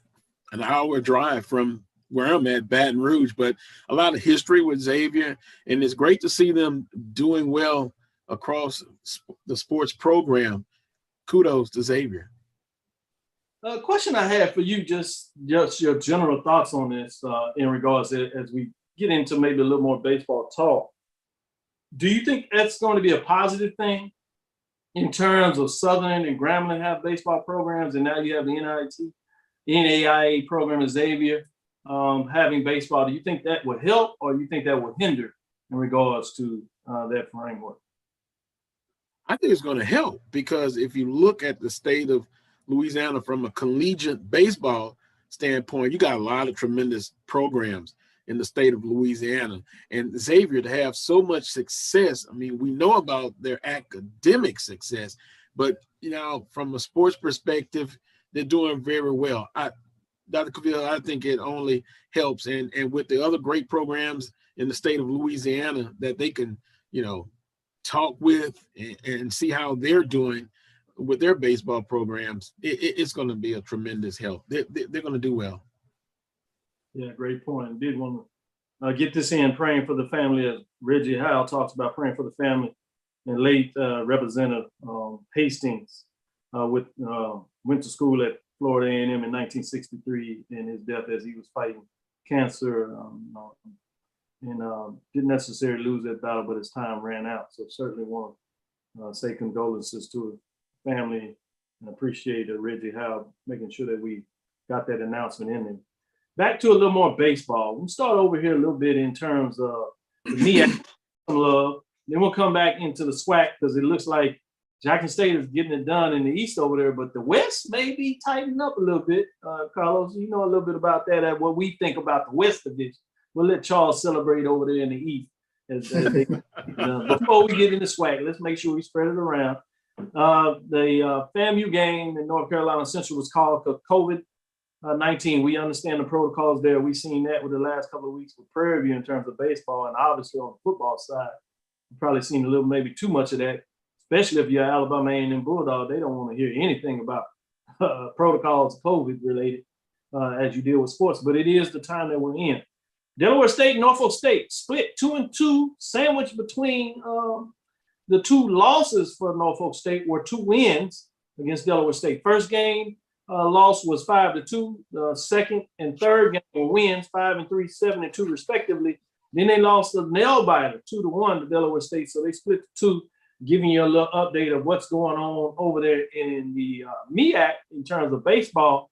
an hour drive from where I'm at, Baton Rouge, but a lot of history with Xavier. And it's great to see them doing well across the sports program. Kudos to Xavier. A question I have for you, just your general thoughts on this in regards to, as we get into maybe a little more baseball talk. Do you think that's going to be a positive thing in terms of Southern and Grambling have baseball programs, and now you have the NAIA program at Xavier having baseball? Do you think that would help, or do you think that would hinder in regards to that framework? I think it's going to help, because if you look at the state of Louisiana from a collegiate baseball standpoint, you got a lot of tremendous programs in the state of Louisiana. And Xavier, to have so much success, I mean, we know about their academic success, but, from a sports perspective, they're doing very well. Dr. Cavill, I think it only helps. And with the other great programs in the state of Louisiana that they can, talk with and see how they're doing with their baseball programs, it's going to be a tremendous help. They're going to do well. Yeah, great point. Did want to get this in, praying for the family, as Reggie Howe talks about praying for the family, and late Representative Hastings went to school at Florida A&M in 1963, and his death as he was fighting cancer, and didn't necessarily lose that battle, but his time ran out. So certainly want to say condolences to his family and appreciate Reggie Howe making sure that we got that announcement in there. Back to a little more baseball. We'll start over here a little bit in terms of the MEAC, some love. Then we'll come back into the SWAC, because it looks like Jackson State is getting it done in the East over there, but the West may be tightening up a little bit. Carlos, you know a little bit about that, what we think about the West Division. We'll let Charles celebrate over there in the East. As they, before we get into SWAC, let's make sure we spread it around. The FAMU game in North Carolina Central was called for COVID-19. We understand the protocols there. We've seen that with the last couple of weeks with Prairie View in terms of baseball, and obviously on the football side, you've probably seen a little, maybe too much of that, especially if you're Alabama A&M Bulldog. They don't want to hear anything about protocols COVID related as you deal with sports, but it is the time that we're in. Delaware State, Norfolk State split 2-2, sandwiched between the two losses for Norfolk State were 2 wins against Delaware State. First game loss was 5-2. The second and third game were wins, 5-3, 7-2 respectively. Then they lost the nail biter 2-1 to Delaware State. So they split 2, giving you a little update of what's going on over there in the MEAC in terms of baseball.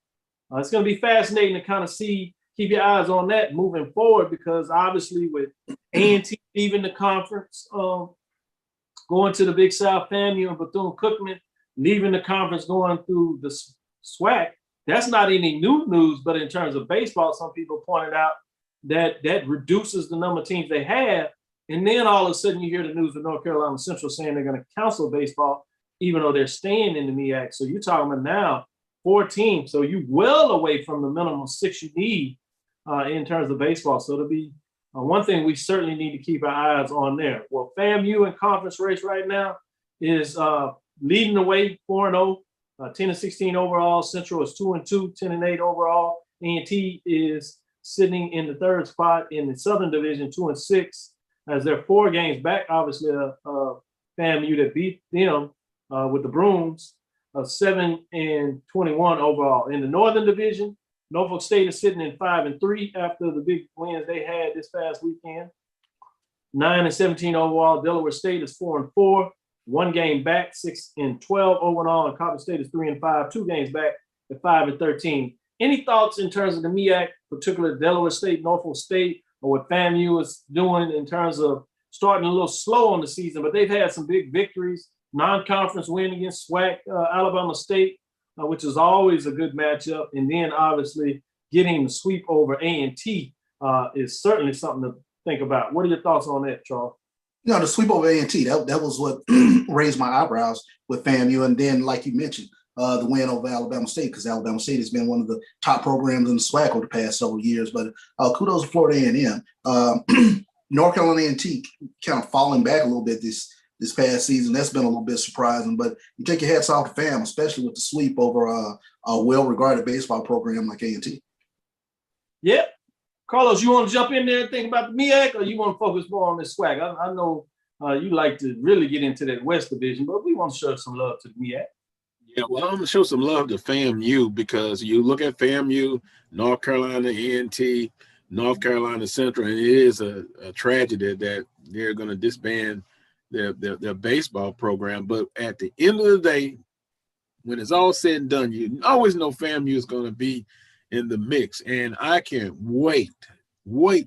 It's going to be fascinating to kind of see. Keep your eyes on that moving forward, because obviously with A&T leaving the conference, going to the Big South, FAMU and Bethune-Cookman leaving the conference, going through the SWAC, that's not any new news, but in terms of baseball, some people pointed out that that reduces the number of teams they have. And then all of a sudden you hear the news of North Carolina Central saying they're going to cancel baseball, even though they're staying in the MEAC. So you're talking about now 4 teams. So you well away from the minimum 6 you need in terms of baseball. So it'll be one thing we certainly need to keep our eyes on there. Well, FAMU in conference race right now is leading the way 4-0, 10-16 overall. Central is 2-2, 10-8 overall. A&T is sitting in the 3rd spot in the Southern Division, 2-6, as they're 4 games back. Obviously, FAMU that beat them with the Brooms, 7-21 overall. In the Northern Division, Norfolk State is sitting in 5-3 after the big wins they had this past weekend. 9-17 overall. Delaware State is 4-4, 1 game back, 6-12 overall. And Coppin State is 3-5, 2 games back at 5-13. Any thoughts in terms of the MEAC, particularly Delaware State, Norfolk State, or what FAMU is doing in terms of starting a little slow on the season, but they've had some big victories, non-conference win against SWAC, Alabama State, which is always a good matchup. And then obviously getting the sweep over A&T is certainly something to think about. What are your thoughts on that, Charles? The sweep over A&T, that was what raised my eyebrows with FAMU. And then, like you mentioned, the win over Alabama State, because Alabama State has been one of the top programs in the SWAC over the past several years. But kudos to Florida A&M. North Carolina A&T kind of falling back a little bit this past season. That's been a little bit surprising. But you take your hats off to FAM, especially with the sweep over a well-regarded baseball program like A&T. Yeah. Carlos, you want to jump in there and think about the MEAC, or you want to focus more on this SWAC? I know you like to really get into that West Division, but we want to show some love to the MEAC. Yeah, well, I'm going to show some love to FAMU, because you look at FAMU, North Carolina A&T, North Carolina Central, and it is a tragedy that they're going to disband their baseball program. But at the end of the day, when it's all said and done, you always know FAMU is going to be in the mix. And I can't wait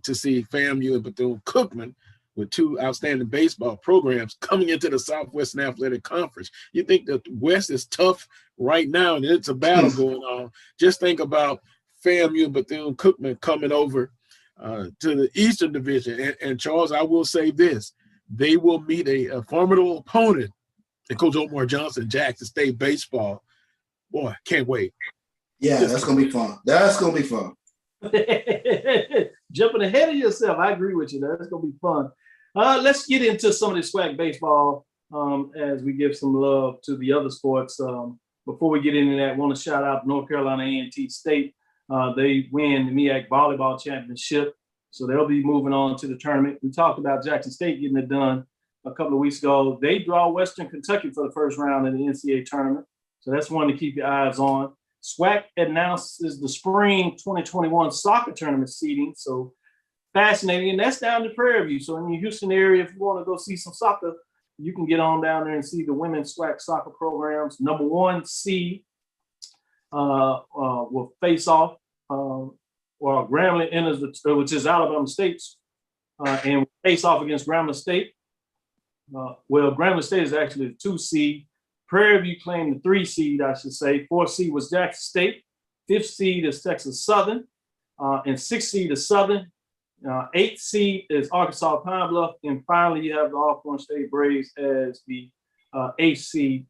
to see FAMU and Bethune-Cookman with 2 outstanding baseball programs coming into the Southwestern Athletic Conference. You think the West is tough right now, and it's a battle going on. Just think about FAMU and Bethune-Cookman coming over to the Eastern Division. And Charles, I will say this. They will meet a formidable opponent in Coach Omar Johnson, Jackson State baseball. Boy, can't wait. Yeah, that's going to be fun. That's going to be fun. Jumping ahead of yourself. I agree with you. That's going to be fun. Let's get into some of this SWAC baseball as we give some love to the other sports. Before we get into that, I want to shout out North Carolina A&T State. They win the MEAC Volleyball Championship, so they'll be moving on to the tournament. We talked about Jackson State getting it done a couple of weeks ago. They draw Western Kentucky for the first round in the NCAA tournament, so that's one to keep your eyes on. SWAC announces the spring 2021 soccer tournament seeding, so fascinating. And that's down to Prairie View. So in the Houston area, if you want to go see some soccer, you can get on down there and see the women's SWAC soccer programs. Number 1 seed will face off, or Grambling enters, which is Alabama State's, and will face off against Grambling State. Well, Grambling State is actually the 2 seed. Prairie View claimed the 3 seed, I should say. 4th seed was Jackson State. 5th seed is Texas Southern. And 6th seed is Southern. 8th seed is Arkansas Pine Bluff. And finally, you have the Alcorn State Braves as the 8th seed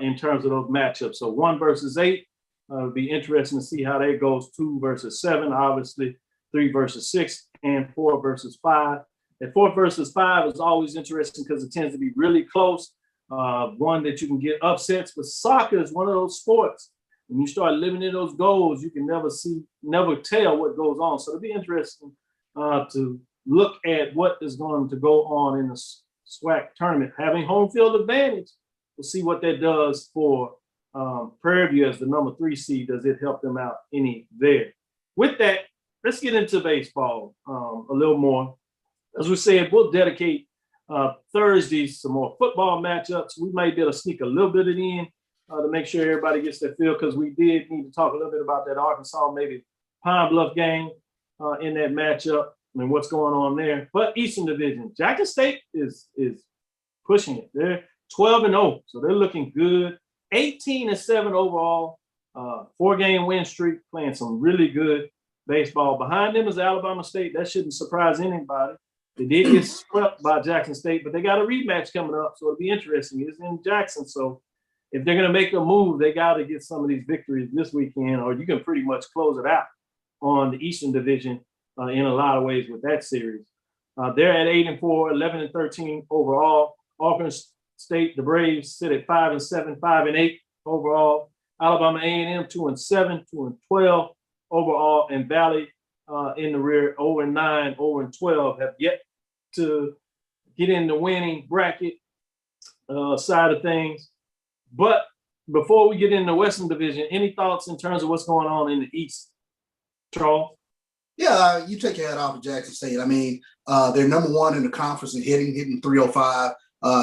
in terms of those matchups. So 1 versus 8. It'll be interesting to see how that goes. 2 versus 7, obviously. 3 versus 6, and 4 versus 5. And 4 versus 5 is always interesting because it tends to be really close. One that you can get upsets, but soccer is one of those sports. When you start living in those goals, you can never tell what goes on. So it'll be interesting to look at what is going to go on in the SWAC tournament. Having home field advantage, we'll see what that does for Prairie View as the number 3 seed. Does it help them out any there? With that, let's get into baseball a little more. As we said, we'll dedicate Thursdays some more football matchups. We might be able to sneak a little bit of it in to make sure everybody gets their feel, because we did need to talk a little bit about that Arkansas, maybe Pine Bluff game in that matchup and what's going on there. But Eastern Division, Jackson State is pushing it. They're 12-0, so they're looking good. 18-7 overall, 4-game win streak, playing some really good baseball. Behind them is Alabama State. That shouldn't surprise anybody. They did get swept by Jackson State, but they got a rematch coming up, so it'll be interesting. It's in Jackson, so if they're going to make a move, they got to get some of these victories this weekend, or you can pretty much close it out on the Eastern Division in a lot of ways with that series. They're at 8-4, 11-13 overall. Auburn State, the Braves sit at 5-7, 5-8 overall. Alabama A&M 2-7, 2-12 overall, and Valley in the rear 0-9, 0-12 have yet to get in the winning bracket side of things. But before we get in the Western Division, any thoughts in terms of what's going on in the East, Charles? Yeah, you take your head off of Jackson State. I mean, they're number one in the conference in hitting 305.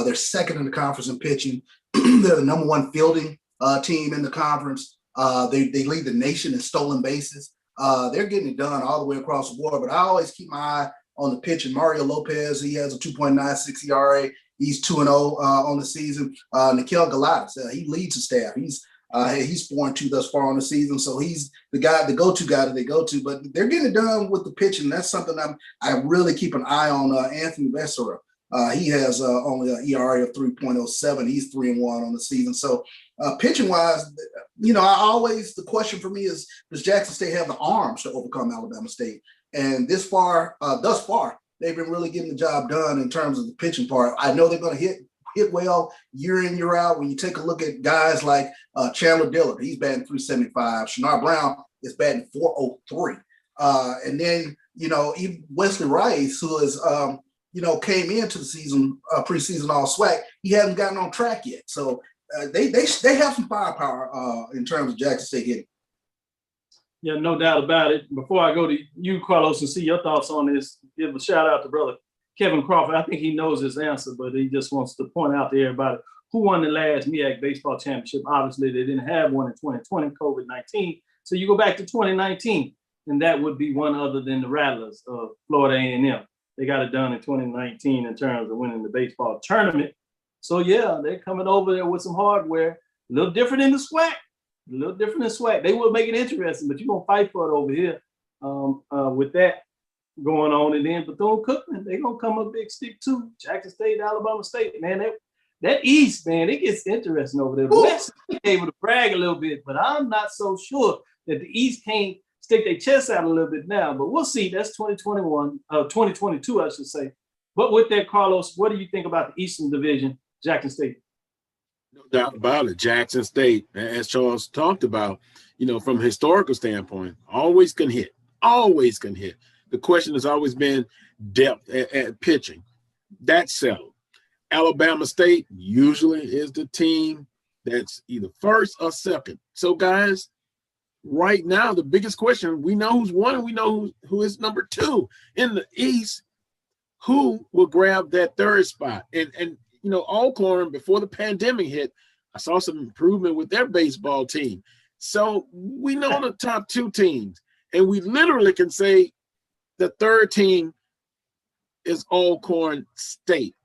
They're second in the conference in pitching. They're the number one fielding team in the conference. They lead the nation in stolen bases. They're getting it done all the way across the board. But I always keep my eye on the pitching. Mario Lopez, he has a 2.96 ERA. He's 2-0 on the season. Nikhil Galatas, he leads the staff. He's 4-2 thus far on the season, so he's the guy, the go-to guy that they go to. But they're getting it done with the pitching. That's something I really keep an eye on. Anthony Vesera, he has only an ERA of 3.07. He's 3-1 on the season. So pitching-wise, the question for me is, does Jackson State have the arms to overcome Alabama State? And thus far, they've been really getting the job done in terms of the pitching part. I know they're going to hit well year in, year out. When you take a look at guys like Chandler Dillard, he's batting 375. Shanar Brown is batting 403. And then, even Wesley Rice, who is, came into the season, preseason all SWAC, he hasn't gotten on track yet. So they have some firepower in terms of Jackson State hitting. Yeah, no doubt about it. Before I go to you, Carlos, and see your thoughts on this, give a shout out to brother Kevin Crawford. I think he knows his answer, but he just wants to point out to everybody who won the last MEAC baseball championship. Obviously, they didn't have one in 2020, COVID-19. So you go back to 2019, and that would be one other than the Rattlers of Florida A&M. They got it done in 2019 in terms of winning the baseball tournament. So, yeah, they're coming over there with some hardware. A little different in the SWAC. A little different in SWAC. They will make it interesting, but you're going to fight for it over here with that going on. And then Bethune-Cookman, they're going to come up big stick too. Jackson State, Alabama State, man. That East, man, it gets interesting over there. The West is able to brag a little bit, but I'm not so sure that the East can't stick their chest out a little bit now. But we'll see. That's 2022, I should say. But with that, Carlos, what do you think about the Eastern Division, Jackson State? No doubt about it. Jackson State, as Charles talked about, from a historical standpoint, always can hit. Always can hit. The question has always been depth at pitching. That's settled. Alabama State usually is the team that's either first or second. So, guys, right now, the biggest question, we know who's one and we know who is number two. In the East, who will grab that third spot? And Alcorn, before the pandemic hit, I saw some improvement with their baseball team. So we know the top two teams, and we literally can say the third team is Alcorn State.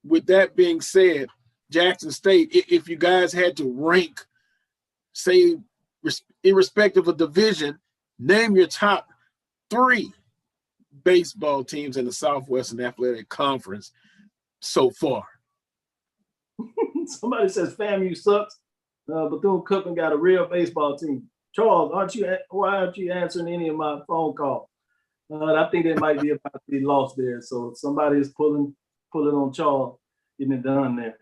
With that being said, Jackson State, if you guys had to rank, say, irrespective of division, name your top three baseball teams in the Southwestern Athletic Conference so far. Somebody says FAMU sucks. Bethune-Cookman got a real baseball team. Charles, why aren't you answering any of my phone calls? I think they might be about to be lost there. So somebody is pulling on Charles, getting it done there.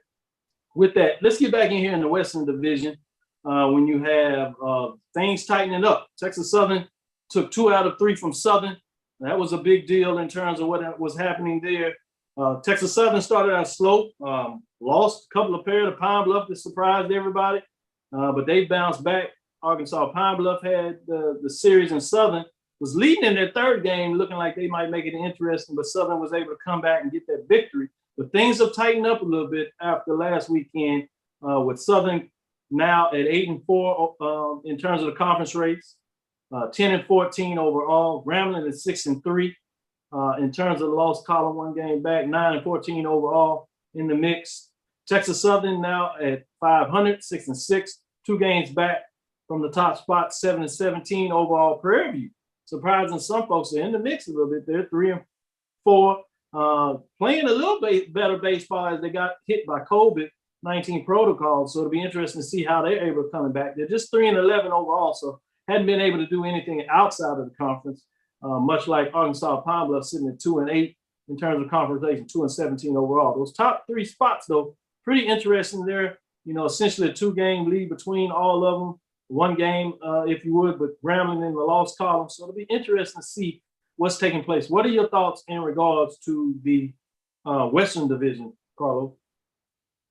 With that, let's get back in here in the Western Division. When you have things tightening up. Texas Southern took 2 out of 3 from Southern. That was a big deal in terms of what was happening there. Texas Southern started out slow, lost a couple of pairs to Pine Bluff that surprised everybody, but they bounced back. Arkansas Pine Bluff had the series, and Southern was leading in their third game, looking like they might make it interesting, but Southern was able to come back and get that victory. But things have tightened up a little bit after last weekend with Southern now at 8-4 in terms of the conference race, 10-14 overall. Grambling at 6-3 in terms of the lost column, 1 game back, 9-14 overall in the mix. Texas Southern now at 500, 6-6, 2 games back from the top spot, 7-17 overall. Prairie View, surprising some folks, they're in the mix a little bit. They're 3-4, playing a little bit better baseball as they got hit by COVID COVID-19 protocols. So it'll be interesting to see how they're able to come back. They're just 3-11 overall, so hadn't been able to do anything outside of the conference, much like Arkansas Pine Bluff sitting at 2-8 in terms of conference, 2-17 overall. Those top 3 spots, though, pretty interesting there. Essentially a 2-game lead between all of them. 1 game, if you would, but Grambling in the loss column. So it'll be interesting to see what's taking place. What are your thoughts in regards to the Western Division, Carlo?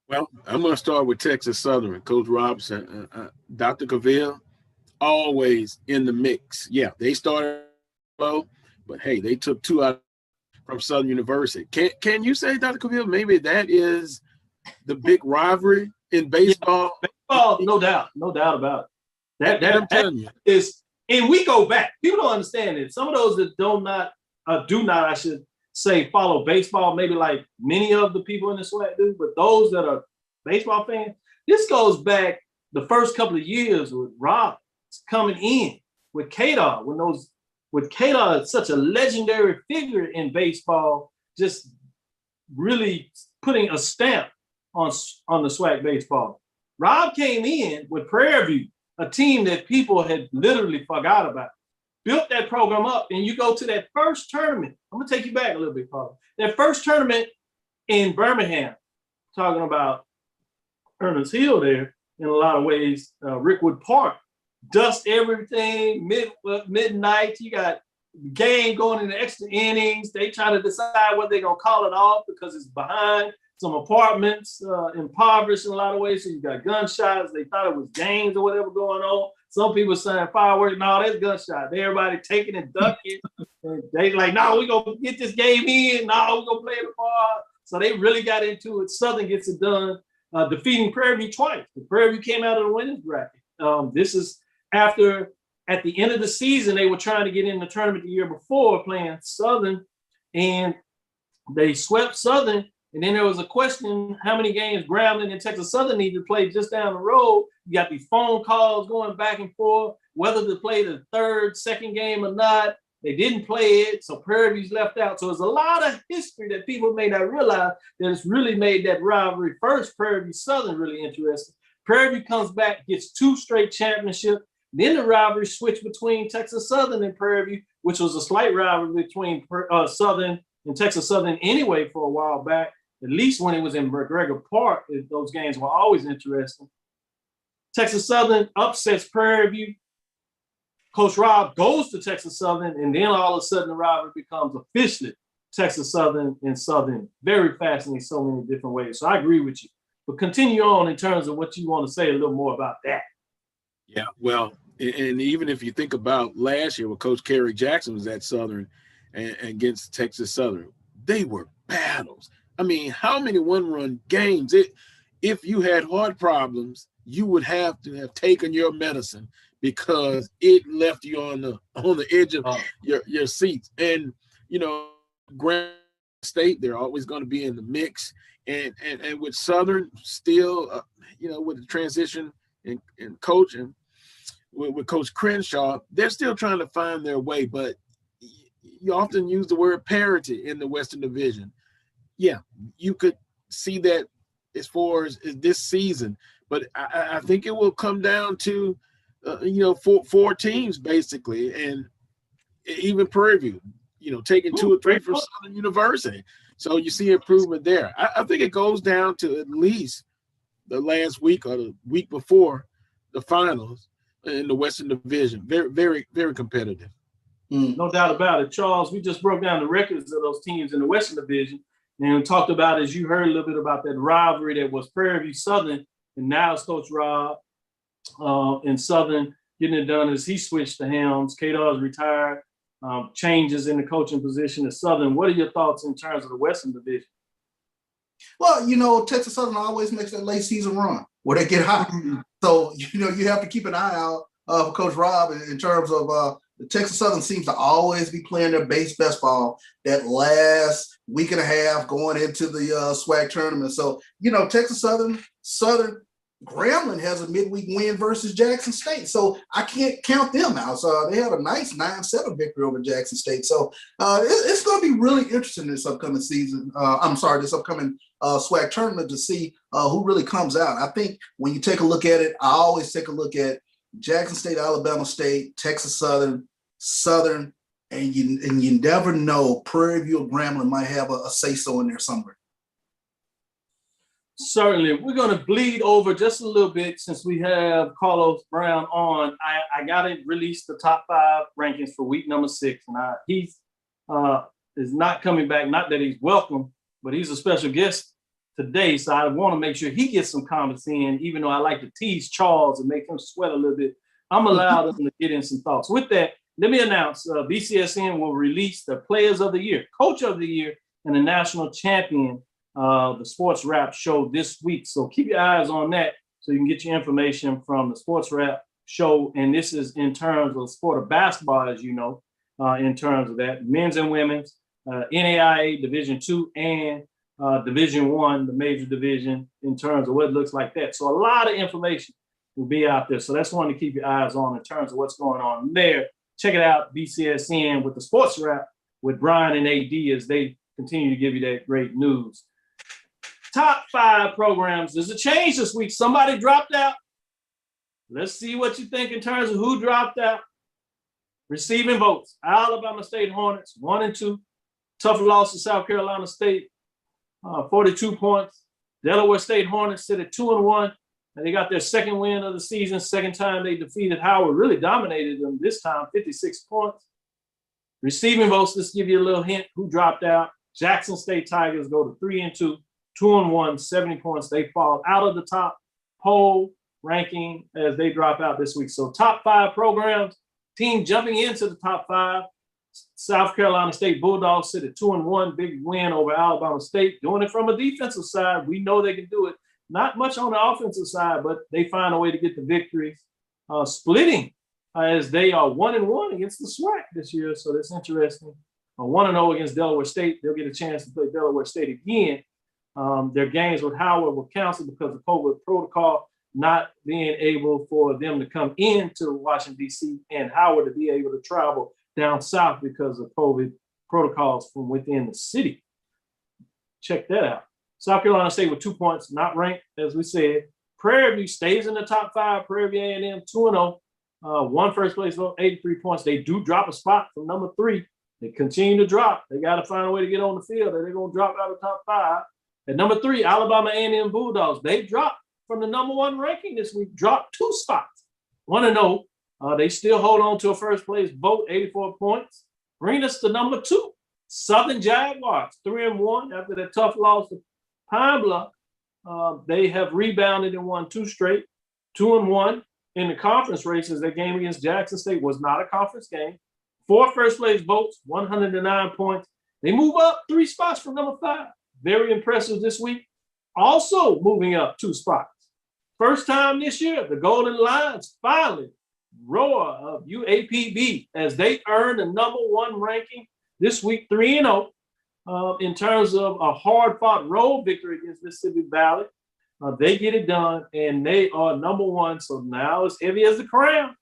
Well, I'm going to start with Texas Southern. Coach Robinson, Dr. Cavill, always in the mix. Yeah, they started low, but hey, they took 2 out from Southern University. Can you say, Dr. Cavill, maybe that is the big rivalry in baseball? Yeah, baseball, no doubt about it. That is, and we go back. People don't understand it. Some of those that do not, I should say, follow baseball, maybe like many of the people in the SWAC do, but those that are baseball fans, this goes back the first couple of years with Rob coming in with Kadar, with Kadar, such a legendary figure in baseball, just really putting a stamp on the SWAC baseball. Rob came in with Prairie View, a team that people had literally forgot about. Built that program up, and you go to that first tournament. I'm gonna take you back a little bit, Paul. That first tournament in Birmingham, talking about Ernest Hill there in a lot of ways, Rickwood Park, dust everything, midnight. You got game going into extra innings. They trying to decide whether they're gonna call it off because it's behind some apartments, impoverished in a lot of ways. So you got gunshots. They thought it was games or whatever going on. Some people saying fireworks. No, that's gunshots. Everybody taking and ducking. And they like, no, we gonna get this game in. No, we gonna play the ball. So they really got into it. Southern gets it done, defeating Prairie View twice. The Prairie View came out of the winners bracket. This is after, at the end of the season, they were trying to get in the tournament the year before playing Southern, and they swept Southern. And then there was a question, how many games Grambling and Texas Southern need to play just down the road. You got these phone calls going back and forth, whether to play the second game or not. They didn't play it, so Prairie View's left out. So there's a lot of history that people may not realize that it's really made that rivalry first, Prairie View Southern, really interesting. Prairie View comes back, gets 2 straight championships. Then the rivalry switched between Texas Southern and Prairie View, which was a slight rivalry between Southern and Texas Southern anyway for a while back. At least when it was in McGregor Park, those games were always interesting. Texas Southern upsets Prairie View. Coach Rob goes to Texas Southern, and then all of a sudden the rivalry becomes officially Texas Southern and Southern. Very fascinating, so many different ways. So I agree with you. But continue on in terms of what you want to say a little more about that. Yeah, well, and even if you think about last year when Coach Kerry Jackson was at Southern and against Texas Southern, they were battles. I mean, how many one-run games? If you had heart problems, you would have to have taken your medicine because it left you on the edge of your seats. And Grant State, they're always going to be in the mix. And with Southern still, with the transition in coaching with Coach Crenshaw, they're still trying to find their way. But you often use the word parity in the Western Division. Yeah, you could see that as far as this season, but I think it will come down to, 4 teams basically, and even Prairie View, taking 2 or 3 from Southern University. So you see improvement there. I think it goes down to at least the last week or the week before the finals in the Western Division. Very, very, very competitive. No doubt about it. Charles, we just broke down the records of those teams in the Western Division. And we talked about, as you heard a little bit about that rivalry that was Prairie View Southern, and now it's Coach Rob in Southern getting it done as he switched the helms. Kadar's retired, changes in the coaching position at Southern. What are your thoughts in terms of the Western Division? Well, Texas Southern always makes that late season run where they get hot. So, you have to keep an eye out for Coach Rob in terms of the Texas Southern seems to always be playing their base ball that last week and a half going into the SWAC tournament. So, Texas Southern, Grambling has a midweek win versus Jackson State, so I can't count them out. So they had a nice 9-7 victory over Jackson State. So it's going to be really interesting this upcoming season. This upcoming SWAC tournament to see who really comes out. I think when you take a look at it, I always take a look at Jackson State, Alabama State, Texas Southern, and you never know. Prairie View or Grambling might have a say-so in there somewhere. Certainly. We're going to bleed over just a little bit since we have Carlos Brown on. I got to release the top 5 rankings for week number 6. And he's is not coming back. Not that he's welcome, but he's a special guest today. So I want to make sure he gets some comments in, even though I like to tease Charles and make him sweat a little bit. I'm allowed him to get in some thoughts. With that, let me announce BCSN will release the Players of the Year, Coach of the Year, and the National Champion the Sports Wrap show this week. So keep your eyes on that so you can get your information from the Sports Wrap show. And this is in terms of sport of basketball, as you know, in terms of that. Men's and women's, NAIA Division II and Division I, the major division, in terms of what it looks like that. So a lot of information will be out there. So that's one to keep your eyes on in terms of what's going on there. Check it out, BCSN with the Sports Wrap with Brian and AD as they continue to give you that great news. Top 5 programs. There's a change this week. Somebody dropped out. Let's see what you think in terms of who dropped out. Receiving votes. Alabama State Hornets, 1-2. Tough loss to South Carolina State, 42 points. Delaware State Hornets sit at 2-1. And they got their second win of the season. Second time they defeated Howard. Really dominated them this time, 56 points. Receiving votes, let's give you a little hint who dropped out. Jackson State Tigers go to 3-2. 2-1, 70 points. They fall out of the top poll ranking as they drop out this week. So top 5 programs, team jumping into the top 5. South Carolina State Bulldogs sit at 2-1, big win over Alabama State. Doing it from a defensive side. We know they can do it. Not much on the offensive side, but they find a way to get the victories. Splitting as they are 1-1 against the SWAC this year. So that's interesting. 1-0 against Delaware State. They'll get a chance to play Delaware State again. Their games with Howard were canceled because of COVID protocol, not being able for them to come into Washington, D.C. and Howard to be able to travel down south because of COVID protocols from within the city. Check that out. South Carolina State with 2 points, not ranked, as we said. Prairie View stays in the top 5. Prairie View A&M 2-0. One first place vote, 83 points. They do drop a spot from number 3. They continue to drop. They got to find a way to get on the field, or they're going to drop out of the top 5. At number 3, Alabama A&M Bulldogs. They dropped from the number 1 ranking this week, dropped 2 spots. 1-0. They still hold on to a first place vote, 84 points. Bring us to number 2, Southern Jaguars, 3-1 after that tough loss to Pine Bluff. They have rebounded and won 2 straight, 2-1 in the conference races. Their game against Jackson State was not a conference game. 4 first place votes, 109 points. They move up 3 spots from number 5. Very impressive this week. Also moving up 2 spots. First time this year, the Golden Lions finally roar of UAPB as they earn the number 1 ranking this week, 3-0. In terms of a hard-fought road victory against Mississippi Valley. They get it done, and they are number 1. So now it's heavy as the crown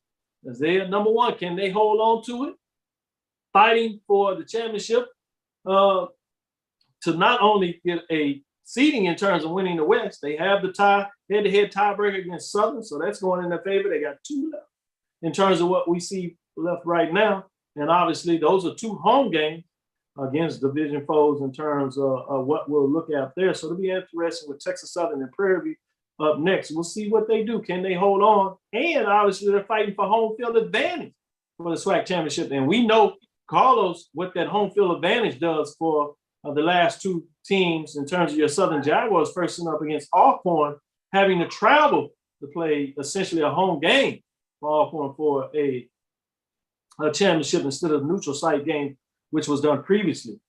as they are number 1. Can they hold on to it? Fighting for the championship to not only get a seeding in terms of winning the West, they have the head-to-head tiebreaker against Southern, so that's going in their favor. They got 2 left in terms of what we see left right now. And obviously, those are 2 home games against division foes in terms of what we'll look at there. So it'll be interesting with Texas Southern and Prairie View up next. We'll see what they do. Can they hold on? And obviously, they're fighting for home field advantage for the SWAC championship. And we know, Carlos, what that home field advantage does for the last 2 teams in terms of your Southern Jaguars facing up against Alcorn, having to travel to play essentially a home game for Alcorn for a championship instead of neutral site game, which was done previously.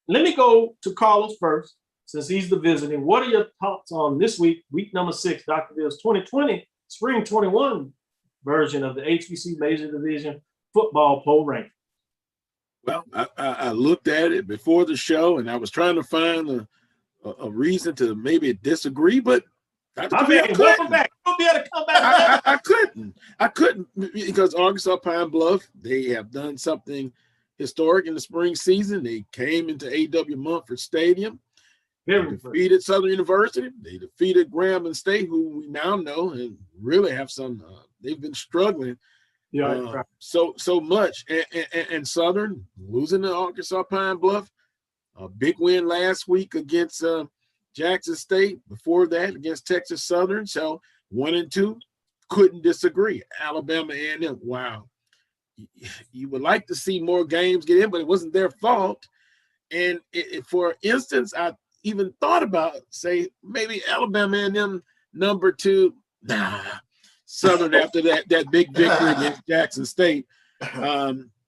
Let me go to Carlos first, since he's the visiting. What are your thoughts on this week, week number 6, Dr. Bill's 2020, spring 21 version of the HBC Major Division football poll ranking? Well, I looked at it before the show, and I was trying to find a reason to maybe disagree, but Welcome back. You'll be able to come back. I couldn't because Arkansas Pine Bluff, they have done something historic in the spring season. They came into A.W. Mumford Stadium. They defeated Southern University. They defeated Grambling State, who we now know and really have some. They've been struggling so much. And Southern losing to Arkansas Pine Bluff. A big win last week against Jackson State. Before that, against Texas Southern. So 1-2, couldn't disagree. Alabama A&M. Wow. You would like to see more games get in, but it wasn't their fault. And for instance, I even thought about, say, maybe Alabama A&M number 2. Nah, Southern after that big victory against Jackson State.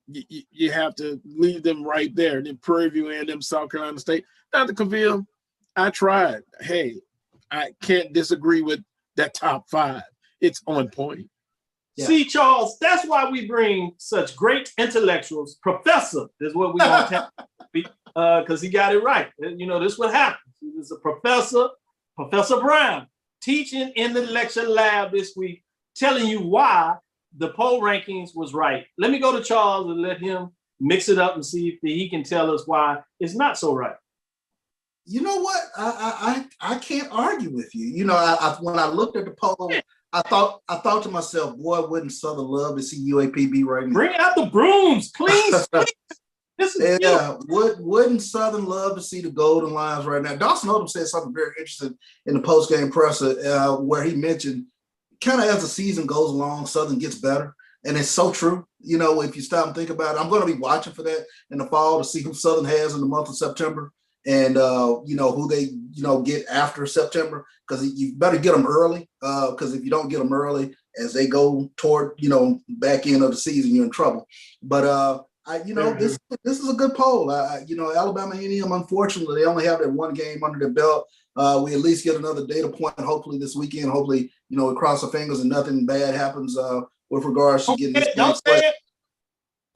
You have to leave them right there. And then Prairie View A&M, South Carolina State. Dr. Cavill, I tried. Hey, I can't disagree with that top 5. It's on point. Yeah. See, Charles, that's why we bring such great intellectuals. Professor is what we want to have, because he got it right. You know, this is what happens. He's a professor, Professor Brown, teaching in the lecture lab this week, telling you why the poll rankings was right. Let me go to Charles and let him mix it up and see if he can tell us why it's not so right. You know what? I can't argue with you. You know, when I looked at the poll, I thought to myself, boy, wouldn't Southern love to see UAP be right now? Bring out the brooms, please. This is wouldn't Southern love to see the Golden Lions right now? Dawson Odom said something very interesting in the post-game presser where he mentioned kind of as the season goes along, Southern gets better. And it's so true. You know, if you stop and think about it, I'm going to be watching for that in the fall to see who Southern has in the month of September. And, you know, who they, you know, get after September, because you better get them early, because if you don't get them early as they go toward, you know, back end of the season, you're in trouble. But, this is a good poll. You know, Alabama A&M, unfortunately, they only have that one game under their belt. We at least get another data point, hopefully this weekend. Hopefully, you know, we cross our fingers and nothing bad happens with regards to getting this. Don't say it.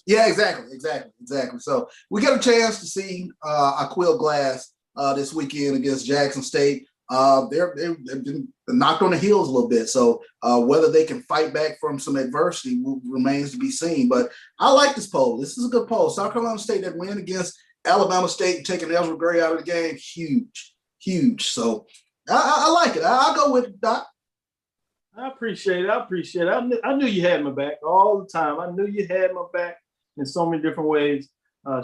Yeah, exactly. So we get a chance to see Aquill Glass this weekend against Jackson State. They've been knocked on the heels a little bit. So whether they can fight back from some adversity remains to be seen. But I like this poll. This is a good poll. South Carolina State, that win against Alabama State and taking Ezra Gray out of the game, huge. So I like it. I'll go with it, Doc. I appreciate it. I knew you had my back all the time. I knew you had my back in so many different ways.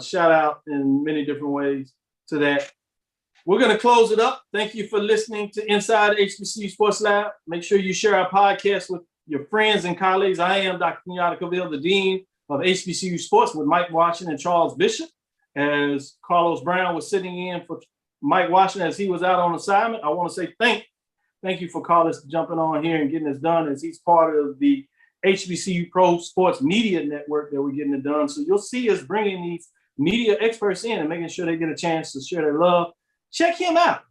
Shout out in many different ways to that. We're going to close it up. Thank you for listening to Inside HBCU Sports Lab. Make sure you share our podcast with your friends and colleagues. I am Dr. Kenyatta Cavill, the Dean of HBCU Sports, with Mike Washington and Charles Bishop. As Carlos Brown was sitting in for Mike Washington as he was out on assignment, I want to say thank you for Carlos jumping on here and getting this done, as he's part of the HBCU Pro Sports Media Network that we're getting it done. So you'll see us bringing these media experts in and making sure they get a chance to share their love. Check him out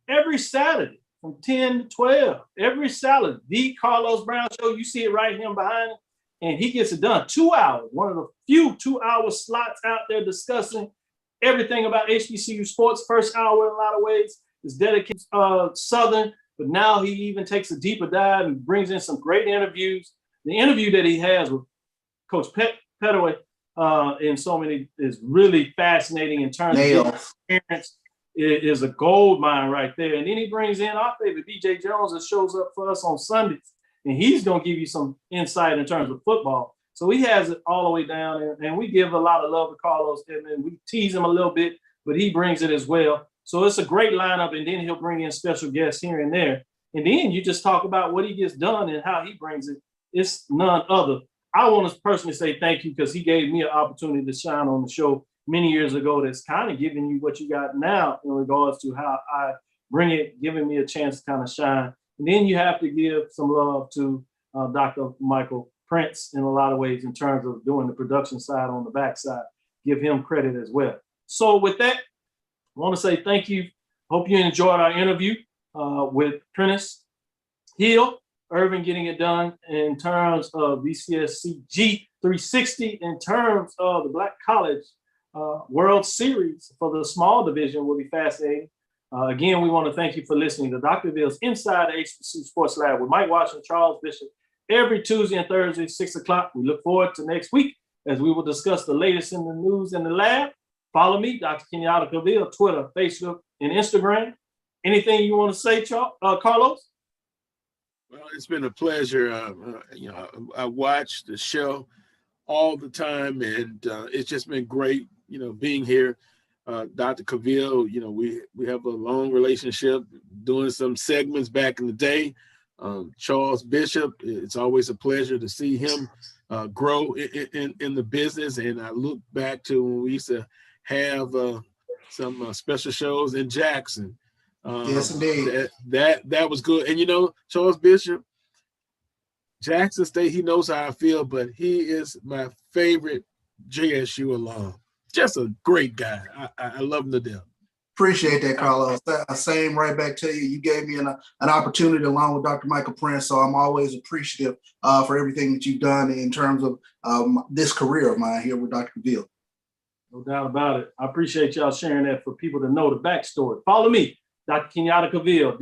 every Saturday from 10 to 12. Every Saturday, the Carlos Brown Show. You see it right here behind him, and he gets it done. 2 hours, one of the few 2-hour slots out there discussing everything about HBCU sports. First hour, in a lot of ways, is dedicated to Southern, but now he even takes a deeper dive and brings in some great interviews. The interview that he has with Coach Petaway in so many is really fascinating in terms of experience. It is a gold mine right there. And then he brings in our favorite BJ Jones that shows up for us on Sundays, and he's going to give you some insight in terms of football. So he has it all the way down, and we give a lot of love to Carlos, and we tease him a little bit, but he brings it as well. So it's a great lineup, and then he'll bring in special guests here and there. And then you just talk about what he gets done and how he brings it. It's none other. I want to personally say thank you, because he gave me an opportunity to shine on the show many years ago that's kind of giving you what you got now in regards to how I bring it, giving me a chance to kind of shine. And then you have to give some love to Dr. Michael Prince in a lot of ways in terms of doing the production side on the backside. Give him credit as well. So with that, I want to say thank you. Hope you enjoyed our interview with Prentice Hill, Irvin getting it done in terms of BCSCG 360, in terms of the Black College World Series for the small division will be fascinating. Again, we want to thank you for listening to Dr. Ville's Inside the HBCU Sports Lab with Mike Washington, Charles Bishop, every Tuesday and Thursday, 6 o'clock. We look forward to next week as we will discuss the latest in the news in the lab. Follow me, Dr. Kenyatta Caville, Twitter, Facebook, and Instagram. Anything you want to say, Carlos? Well, it's been a pleasure. I watch the show all the time, and it's just been great, being here. Dr. Caville, we have a long relationship, doing some segments back in the day. Charles Bishop, it's always a pleasure to see him grow in the business. And I look back to when we used to have some special shows in Jackson. Yes, indeed. That was good. And Charles Bishop, Jackson State, he knows how I feel, but he is my favorite JSU alum. Just a great guy. I love him to death. Appreciate that, Carlos. Same right back to you. You gave me an opportunity along with Dr. Michael Prince, so I'm always appreciative for everything that you've done in terms of this career of mine here with Dr. Caville. No doubt about it. I appreciate y'all sharing that for people to know the backstory. Follow me, Dr. Kenyatta Caville,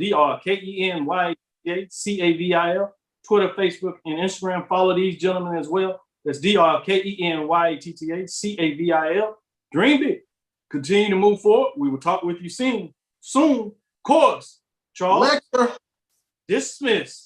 DrKenyacavil, Twitter, Facebook, and Instagram. Follow these gentlemen as well. That's DrKenyacavil. Dream big. Continue to move forward. We will talk with you soon. Course. Charles. Lecture. Dismiss.